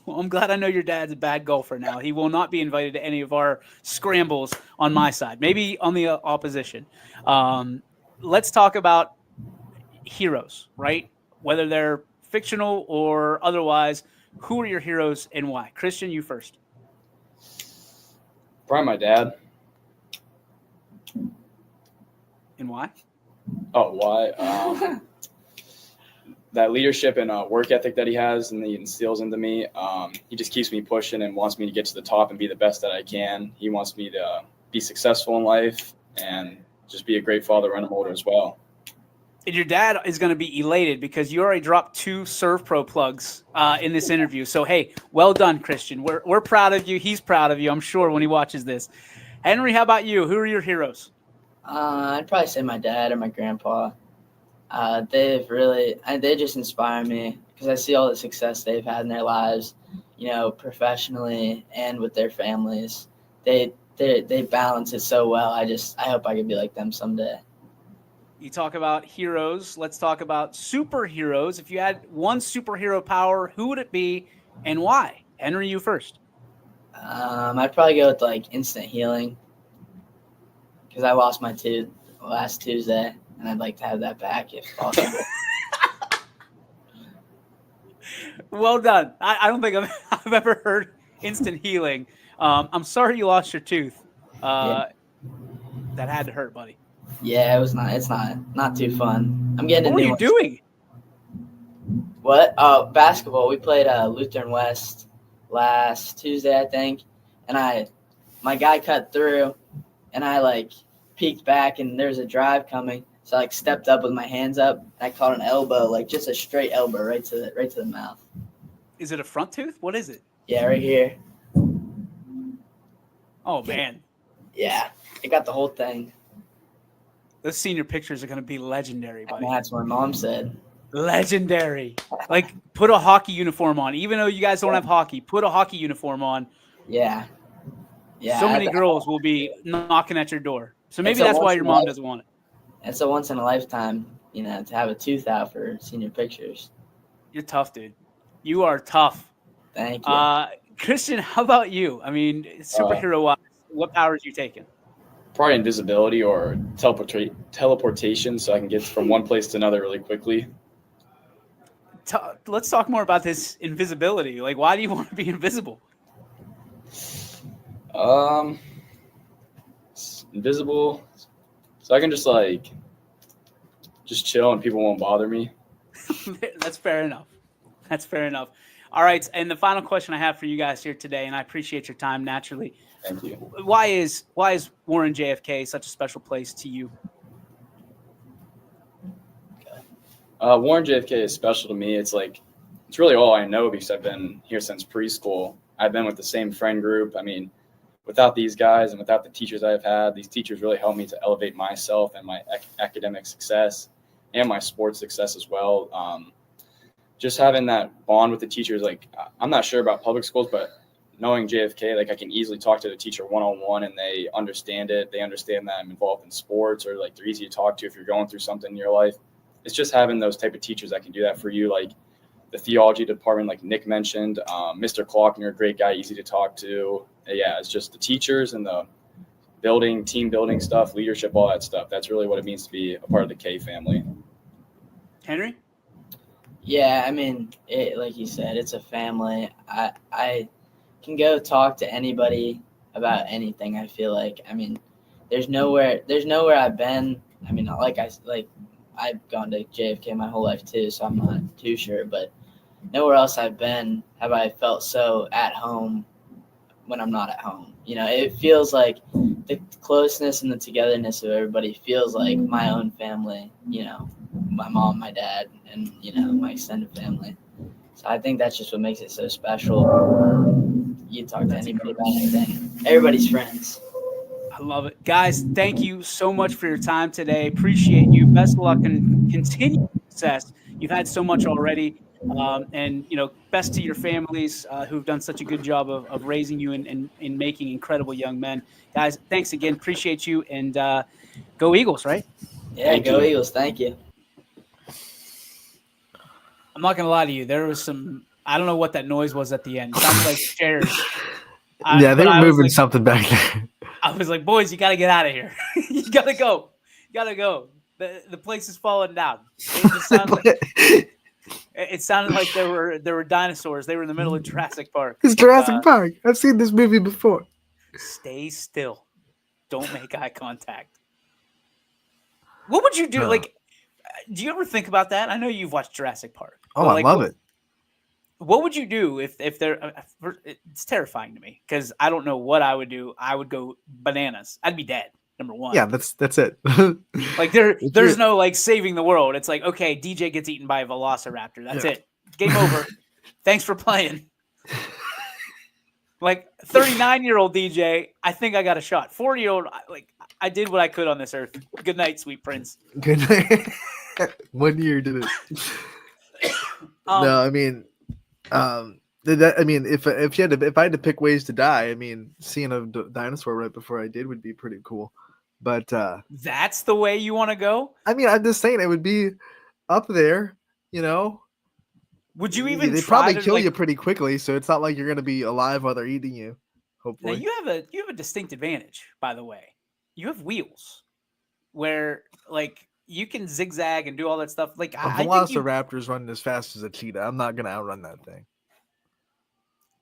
Well, I'm glad I know your dad's a bad golfer now. He will not be invited to any of our scrambles on my side, maybe on the opposition. Let's talk about heroes, right? Whether they're fictional or otherwise, who are your heroes and why? Christian, you first.
Probably my dad.
And why?
Oh, why? That leadership and work ethic that he has and he instills into me. He just keeps me pushing and wants me to get to the top and be the best that I can. He wants me to be successful in life and just be a great father and a motor as well.
And your dad is going to be elated because you already dropped 2 Serve Pro plugs in this interview. So, hey, well done, Christian. We're proud of you. He's proud of you, I'm sure, when he watches this. Henry, how about you? Who are your heroes?
I'd probably say my dad or my grandpa. They just inspire me because I see all the success they've had in their lives, professionally and with their families. They balance it so well. I hope I could be like them someday.
You talk about heroes. Let's talk about superheroes. If you had one superhero power, who would it be and why? Henry, you first.
I'd probably go with like instant healing because I lost my tooth last Tuesday, and I'd like to have that back if possible.
Well done. I don't think I've ever heard instant healing. I'm sorry you lost your tooth. That had to hurt, buddy.
Yeah, it was not. It's not too fun. I'm getting.
What were you doing?
What? Oh, basketball. We played Lutheran West last Tuesday, I think, and my guy cut through, and I peeked back, and there's a drive coming, so I stepped up with my hands up, and I caught an elbow, just a straight elbow right to the mouth.
Is it a front tooth? What is it?
Yeah, right here.
Oh man.
Yeah, I got the whole thing.
Those senior pictures are going to be legendary, buddy.
That's what my mom said.
Legendary. Put a hockey uniform on. Even though you guys don't have hockey, put a hockey uniform on.
Yeah. Yeah,
So many girls will be knocking at your door. So maybe
It's a
that's why
once
your
in a
mom
life-
doesn't want it.
It's a once in a lifetime, to have a tooth out for senior pictures.
You're tough, dude. You are tough.
Thank you.
Christian, how about you? I mean, superhero wise, what powers you taking?
Probably invisibility or teleportation, so I can get from one place to another really quickly.
Let's talk more about this invisibility. Like, why do you want to be invisible?
Invisible, so I can just chill and people won't bother me.
That's fair enough. That's fair enough. All right, and the final question I have for you guys here today, and I appreciate your time naturally.
Thank you.
Why is Warren JFK such a special place to you?
Warren JFK is special to me. It's really all I know because I've been here since preschool. I've been with the same friend group. I mean, without these guys and without the teachers I've had, these teachers really helped me to elevate myself and my academic success and my sports success as well. Just having that bond with the teachers, I'm not sure about public schools, but knowing JFK, I can easily talk to the teacher one-on-one and they understand it. They understand that I'm involved in sports, or they're easy to talk to if you're going through something in your life. It's just having those type of teachers that can do that for you. Like the theology department, like Nick mentioned, Mr. Klockner, great guy, easy to talk to. Yeah, it's just the teachers and the team building stuff, leadership, all that stuff. That's really what it means to be a part of the K family.
Henry?
Yeah, I mean, like you said, it's a family. I can go talk to anybody about anything. I feel like, I mean, there's nowhere I've been. I mean, I've gone to JFK my whole life too, so I'm not too sure. But nowhere else I've been have I felt so at home when I'm not at home. It feels like the closeness and the togetherness of everybody feels like my own family. My mom, my dad, and my extended family. So I think that's just what makes it so special. You talk to anybody about anything. Everybody's friends.
I love it. Guys, thank you so much for your time today. Appreciate you. Best of luck and continued success. You've had so much already. And best to your families who've done such a good job of raising you and making incredible young men. Guys, thanks again. Appreciate you. And go Eagles, right?
Yeah, go Eagles. Thank you.
I'm not going to lie to you. There was some – I don't know what that noise was at the end. It sounded like chairs.
Yeah, they were moving something back there.
I was like, boys, you got to get out of here. You got to go. You got to go. The place is falling down. It sounded like there were dinosaurs. They were in the middle of Jurassic Park.
It's Jurassic Park. I've seen this movie before.
Stay still. Don't make eye contact. What would you do? Do you ever think about that? I know you've watched Jurassic Park.
Oh, I love it.
What would you do if there? It's terrifying to me because I don't know what I would do. I would go bananas. I'd be dead. Number one.
Yeah, that's it.
There's no saving the world. It's like, okay, DJ gets eaten by a velociraptor. That's it. Game over. Thanks for playing. 39-year-old DJ, I think I got a shot. 40-year-old, I did what I could on this earth. Good night, sweet prince.
Good night. 1 year did it. No, I mean, if I had to pick ways to die, I mean, seeing a dinosaur right before I did would be pretty cool. But
that's the way you want to go?
I mean, I'm just saying it would be up there,
Would you even?
They probably kill you pretty quickly, so it's not like you're going to be alive while they're eating you. Hopefully,
now you have a distinct advantage, by the way. You have wheels, where you can zigzag and do all that stuff. A
velociraptor's running as fast as a cheetah. I'm not going to outrun that thing.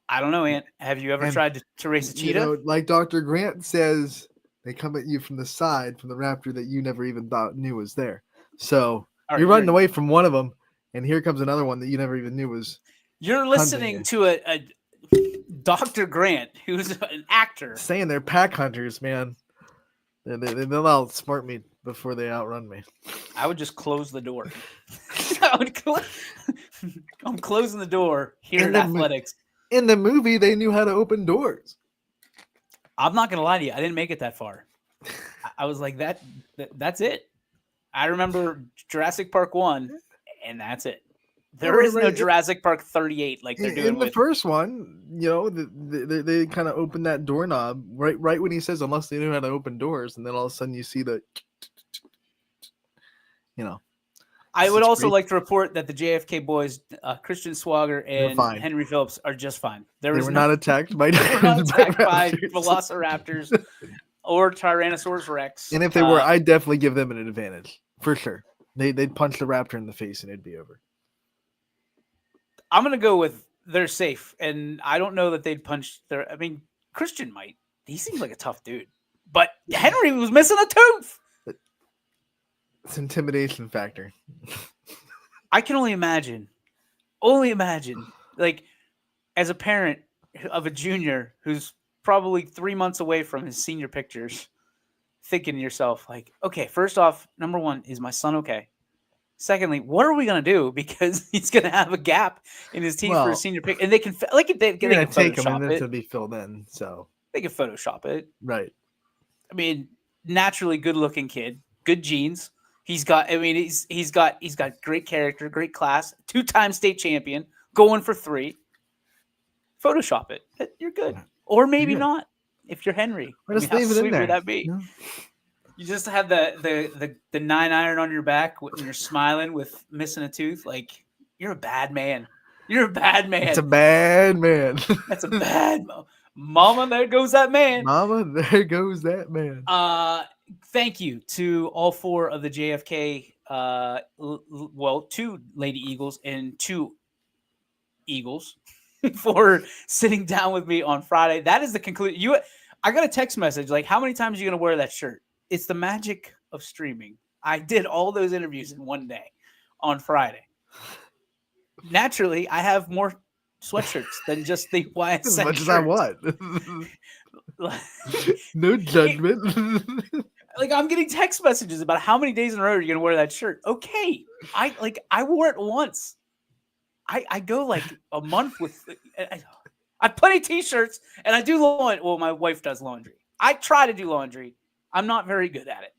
I don't know, Ant. Have you ever tried to race a cheetah?
Like Dr. Grant says, they come at you from the side, from the raptor that you never even knew was there. So you're running away from one of them, and here comes another one that you never even knew was.
You're listening to a Dr. Grant, who's an actor.
Saying they're pack hunters, man. They'll outsmart me before they outrun me.
I would just close the door. I'm closing the door here at Athletics.
In the movie, they knew how to open doors.
I'm not going to lie to you. I didn't make it that far. I was like, that's it. I remember Jurassic Park 1, and that's it. There is no
Right.
Jurassic Park 38 like they're doing
In the
with.
first one, you know, they kind of open that doorknob right when he says, "Unless they know how to open doors," and then all of a sudden you see the, you know.
I would
It's
also
great.
like to report that the JFK boys, Christian Swager and
fine.
Henry Phillips, are just fine.
They
was
were
no-
not attacked by,
they were not attacked by
raptors.
Velociraptors or Tyrannosaurus Rex.
And if they were, I'd definitely give them an advantage for sure. They'd punch the raptor in the face and it'd be over.
I'm gonna go with they're safe, and I don't know that they'd punch their. I mean, Christian might. He seems like a tough dude, but Henry was missing a tooth.
It's intimidation factor.
I can only imagine. Like, as a parent of a junior who's probably 3 months away from his senior pictures, thinking to yourself, like, okay, first off, number one, is my son okay? Secondly, what are we gonna do because he's gonna have a gap in his teeth for
Well,
a senior pick, and they can they
You're
can
gonna take them
Photoshop
and then
it.
to be filled in. So
They can Photoshop it.
right.
I mean, naturally good-looking kid, good genes. He's got. I mean, he's got great character, great class, 2-time state champion, going for 3. Photoshop it. You're good, or maybe
Yeah.
not. If you're Henry,
Or just
how
leave it in
sweet
there.
would that be?
you know?
You just have the 9-iron on your back when you're smiling with missing a tooth. Like, you're a bad man. You're a bad man.
It's a bad man.
That's a bad mama. There goes that man.
Mama, there goes that man.
Thank you to all 4 of the JFK. 2 Lady Eagles and 2 Eagles for sitting down with me on Friday. That is the conclusion. I got a text message like, "How many times are you going to wear that shirt?" It's the magic of streaming. I did all those interviews in one day on Friday. Naturally, I have more sweatshirts than just the YSN
As much as I want. No judgment.
Like, I'm getting text messages about how many days in a row you're going to wear that shirt. Okay. I wore it once. I go like a month with, I have plenty of t-shirts and I do laundry. Well, my wife does laundry. I try to do laundry. I'm not very good at it.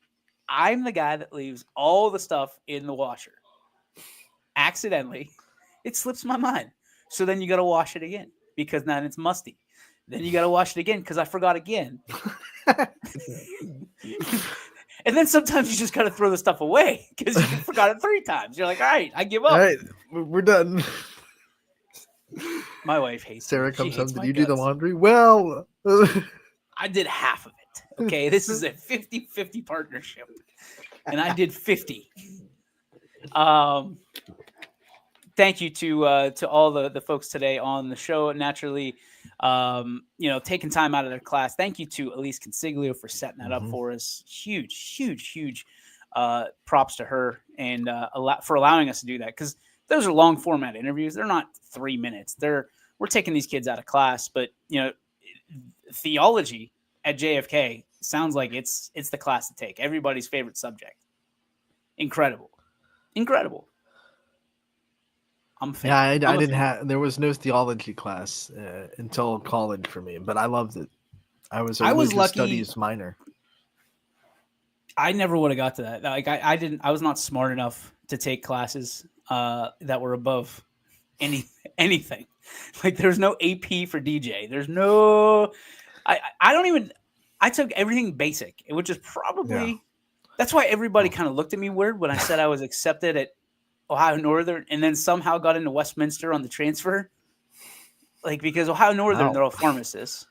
I'm the guy that leaves all the stuff in the washer. Accidentally, it slips my mind. So then you got to wash it again because now it's musty. Then you got to wash it again because I forgot again. And then sometimes you just got to throw the stuff away because you forgot it 3 times. You're like, all right, I give up.
All right, we're done.
My wife hates
Sarah
me. She
comes home.
hates
Did
my
you do the
guts.
laundry? Well,
I did half of it. Okay. This is a 50-50 partnership. And I did 50. Thank you to all the folks today on the show. Naturally, taking time out of their class. Thank you to Elise Consiglio for setting that up for us. Huge props to her and for allowing us to do that, because those are long format interviews. They're not 3 minutes. We're taking these kids out of class, but theology at JFK sounds like it's the class to take. Everybody's favorite subject. Incredible. I'm a fan.
yeah, I
I'm a
didn't
fan.
have. There was no theology class until college for me, but I loved it. I was a
I was
religious
lucky-
studies minor.
I never would have got to that. Like, I was not smart enough to take classes that were above anything. Like, there's no AP for DJ. There's no. I took everything basic, which is probably that's why everybody kind of looked at me weird when I said I was accepted at Ohio Northern and then somehow got into Westminster on the transfer. Like, because Ohio Northern,
Wow.
they're all pharmacists.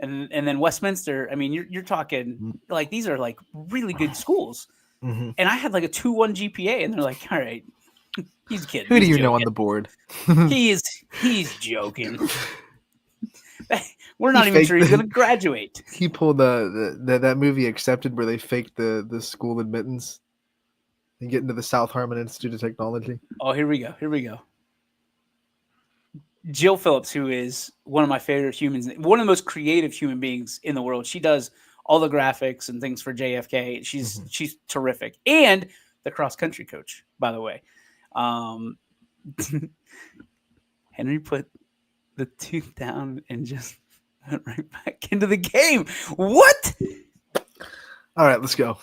And then Westminster, I mean, you're talking like these are like really good schools.
Mhm.
And I had like a 2.1 GPA, and they're like, all right, he's kidding.
Who do
He's
you know on
joking.
the board?
He's joking. We're not
He
even
faked
sure he's
the-
going to graduate.
He pulled that movie Accepted, where they faked the school admittance and get into the South Harmon Institute of Technology.
Oh, here we go. Jill Phillips, who is one of my favorite humans, one of the most creative human beings in the world. She does all the graphics and things for JFK. She's terrific. And the cross country coach, by the way. Henry put the tooth down and just went right back into the game. What?
All right, let's go.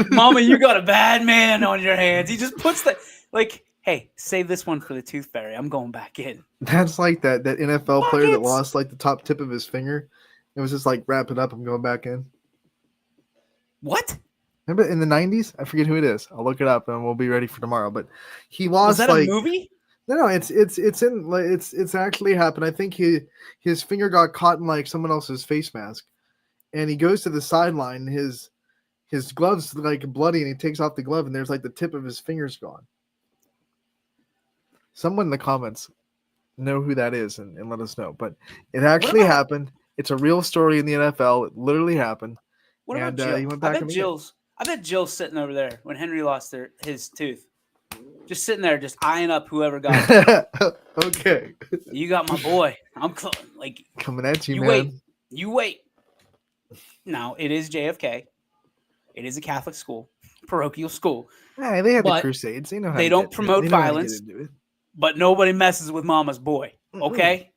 Mama, you got a bad man on your hands. He just puts the, like, Hey, save this one for the Tooth Fairy. I'm going back in.
That's like that NFL player that
Buckets!
lost like the top tip of his finger. It was just like wrap it up. I'm going back in.
What?
Remember in the 90s? I forget who it is. I'll look it up and we'll be ready for tomorrow. But he lost
Was that
like
a movie?
no, it's actually happened. I think his finger got caught in like someone else's face mask, and he goes to the sideline. His glove's like bloody, and he takes off the glove, and there's like the tip of his fingers gone. Someone in the comments know who that is and let us know. But it actually
about-
happened. It's a real story in the NFL. It literally happened.
What about
And,
Jill?
he went back
I
in
bet
the game.
Jill's sitting over there when Henry lost his tooth. Just sitting there, just eyeing up whoever got it.
Okay.
You got my boy. I'm like,
Coming at you,
you
man.
wait. You wait. Now, it is JFK. It is a Catholic school, parochial school,
Hey, they had the
But
Crusades. They know how
they
to
don't
get-
promote
they know how to get
violence.
into it.
but nobody messes with mama's boy. Okay?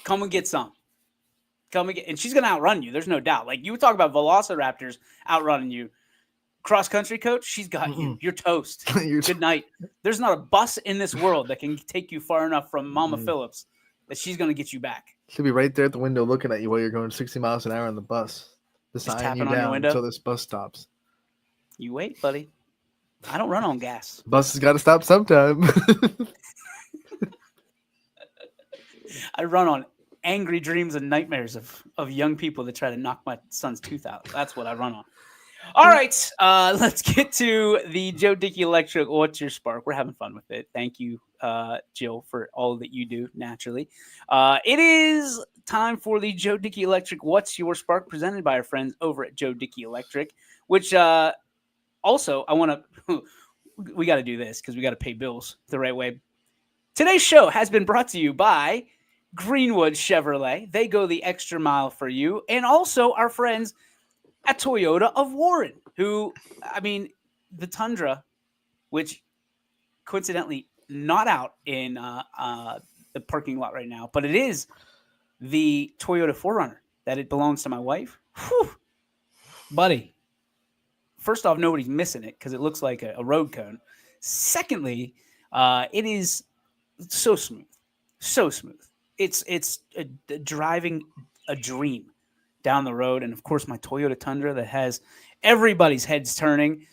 Come and get some. Come and get, and she's going to outrun you. There's no doubt. Like you talk about Velociraptors outrunning you. Cross country coach, she's got you. You're toast.
You're
Good night. There's not a bus in this world that can take you far enough from Mama Phillips that she's going to get you back.
She'll be right there at the window looking at you while you're going 60 miles an hour on the bus. Just eyeing
tapping
you
on your
down
window?
until this bus stops.
You wait, buddy. I don't run on gas.
Bus has got to stop sometime.
I run on angry dreams and nightmares of young people that try to knock my son's tooth out. That's what I run on. All right, let's get to the Joe Dickey Electric. What's your spark? We're having fun with it. Thank you, Jill, for all that you do naturally. It is time for the Joe Dickey Electric. What's your spark? Presented by our friends over at Joe Dickey Electric. Which also I want to. We got to do this because we got to pay bills the right way. Today's show has been brought to you by Greenwood Chevrolet. They go the extra mile for you, and also our friends at Toyota of Warren, who, I mean, the Tundra, which coincidentally not out in the parking lot right now, but it is the Toyota 4Runner that it belongs to my wife. Whew. Buddy, first off, nobody's missing it because it looks like a road cone. Secondly, it is so smooth, so smooth. It's driving a dream down the road. And of course, my Toyota Tundra that has everybody's heads turning.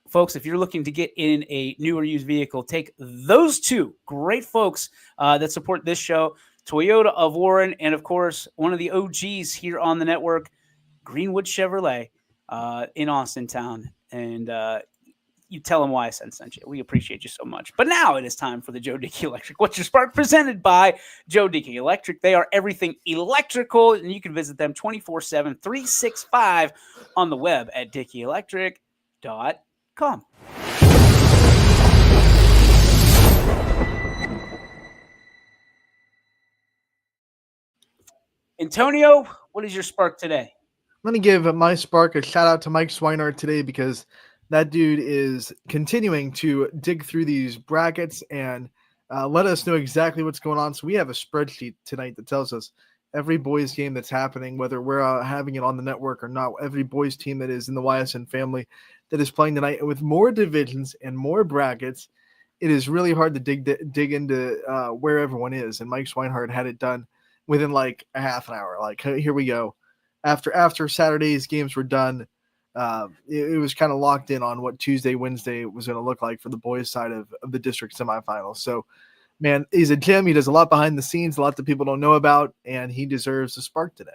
Folks, if you're looking to get in a new or used vehicle, take those two great folks that support this show, Toyota of Warren, and of course, one of the OGs here on the network, Greenwood Chevrolet in Austin Town. And you tell them why I sent you. We appreciate you so much. But now it is time for the Joe Dickey Electric. What's your spark? Presented by Joe Dickey Electric. They are everything electrical, and you can visit them 24/7, 365 on the web at DickeyElectric.com. Antonio, what is your spark today?
I'm going to give my spark a shout out to Mike Swinehart today because that dude is continuing to dig through these brackets and let us know exactly what's going on. So we have a spreadsheet tonight that tells us every boys game that's happening, whether we're having it on the network or not, every boys team that is in the YSN family that is playing tonight. And with more divisions and more brackets, it is really hard to dig into where everyone is. And Mike Swinehart had it done within like a half an hour. Like, here we go. After Saturday's games were done, it was kind of locked in on what Tuesday, Wednesday was going to look like for the boys' side of the district semifinals. So, man, he's a gem. He does a lot behind the scenes, a lot that people don't know about, and he deserves a spark today.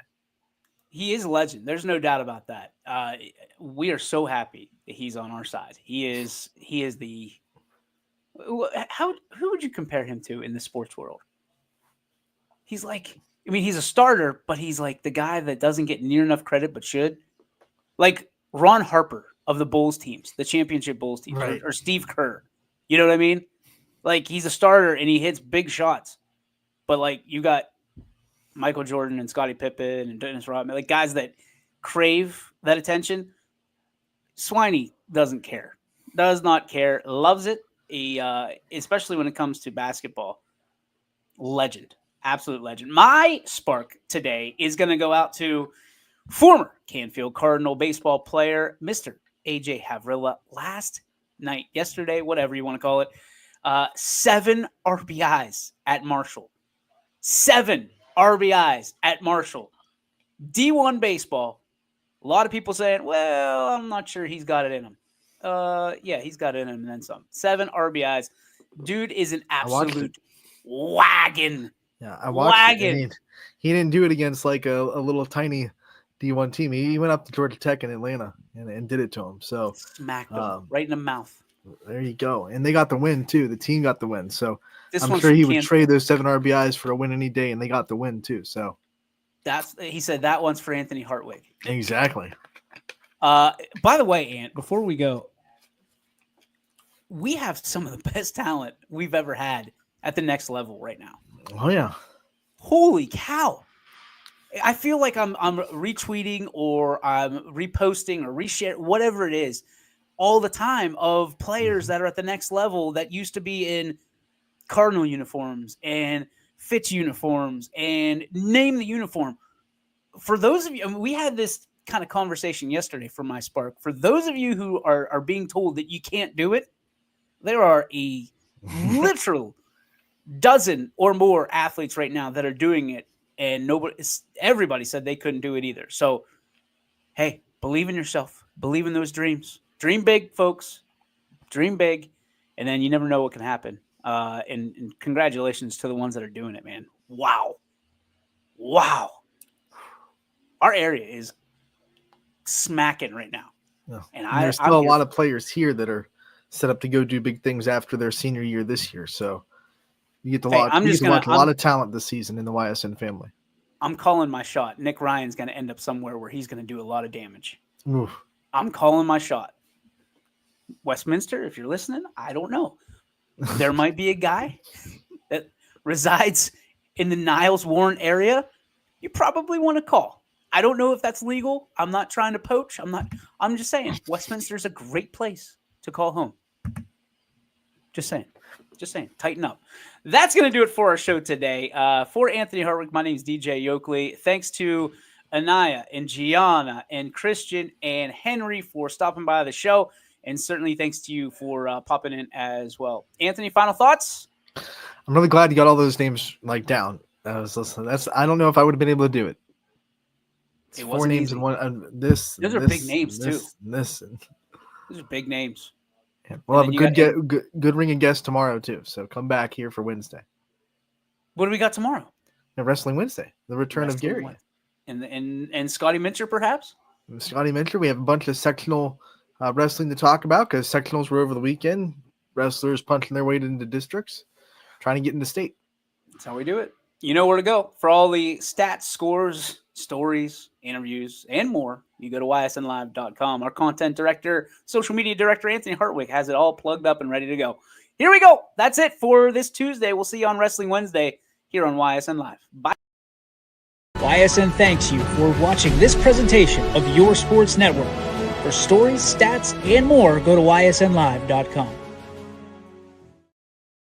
He is a legend. There's no doubt about that. We are so happy that he's on our side. He is the who would you compare him to in the sports world? He's like, I mean, he's a starter, but he's like the guy that doesn't get near enough credit, but should. Like Ron Harper of the Bulls teams, the championship Bulls teams,
Right.
or Steve Kerr. You know what I mean? Like he's a starter and he hits big shots, but like you got Michael Jordan and Scottie Pippen and Dennis Rodman, like guys that crave that attention. Swiney doesn't care, does not care, loves it. He, especially when it comes to basketball, legend, absolute legend. My spark today is going to go out to former Canfield Cardinal baseball player, Mr. AJ Havrilla. Last night, yesterday, whatever you want to call it. 7 RBIs at Marshall. 7 RBIs at Marshall. D1 baseball. A lot of people saying, well, I'm not sure he's got it in him. Yeah, he's got it in him and then some. 7 RBIs. Dude is an absolute wagon.
Yeah, I watched it. He didn't do it against like a little tiny D1 team. He went up to Georgia Tech in Atlanta and did it to him. So
smacked him right in the mouth.
There you go. And they got the win too. The team got the win. So I'm
one's
sure he
from
would
Kansas.
trade those 7 RBIs for a win any day, and they got the win too. So
He said that one's for Anthony Hartwig.
exactly.
By the way, Ant,
Before we go,
we have some of the best talent we've ever had at the next level right now.
Oh yeah.
Holy cow. I feel like I'm retweeting or I'm reposting or reshare, whatever it is, all the time of players that are at the next level that used to be in Cardinal uniforms and Fitz uniforms and name the uniform. For those of you, I mean, we had this kind of conversation yesterday for my Spark. For those of you who are being told that you can't do it, there are a literal dozen or more athletes right now that are doing it, and everybody said they couldn't do it either. So, hey, believe in yourself. Believe in those dreams. Dream big, folks. Dream big, and then you never know what can happen. And congratulations to the ones that are doing it, man. Wow. Our area is smacking right now.
Yeah.
And
There's still a lot of players here that are set up to go do big things after their senior year this year. So you get to watch, watch a lot of talent this season in the YSN family.
I'm calling my shot. Nick Ryan's going to end up somewhere where he's going to do a lot of damage.
Oof.
I'm calling my shot. Westminster, if you're listening, I don't know. There might be a guy that resides in the Niles Warren area you probably want to call. I don't know if that's legal. I'm not trying to poach. I'm just saying Westminster's a great place to call home. Just saying. Tighten up. That's going to do it for our show today. For Anthony Hartwig, my name is DJ Yoakley. Thanks to Anaya and Gianna and Christian and Henry for stopping by the show. And certainly thanks to you for popping in as well. Anthony, final thoughts?
I'm really glad you got all those names like down. I was listening. I don't know if I would have been able to do it. It's
It
4
wasn't
names
easy.
in one.
Those are big names, too.
This.
Those are big names.
Yeah. We'll have
And
a
then you
good ring of guests tomorrow too. So come back here for Wednesday.
What do we got tomorrow?
And Wrestling Wednesday, the return of Gary.
And Scotty Mincher, perhaps?
And Scotty Mincher. We have a bunch of sectional wrestling to talk about because sectionals were over the weekend. Wrestlers punching their way into districts, trying to get into state.
That's how we do it. You know where to go for all the stats, scores, stories, interviews, and more. You go to ysnlive.com. Our content director, social media director, Anthony Hartwig, has it all plugged up and ready to go. Here we go. That's it for this Tuesday. We'll see you on Wrestling Wednesday here on YSN Live. Bye. YSN thanks you for watching this presentation of your sports network. For stories, stats, and more, go to ysnlive.com.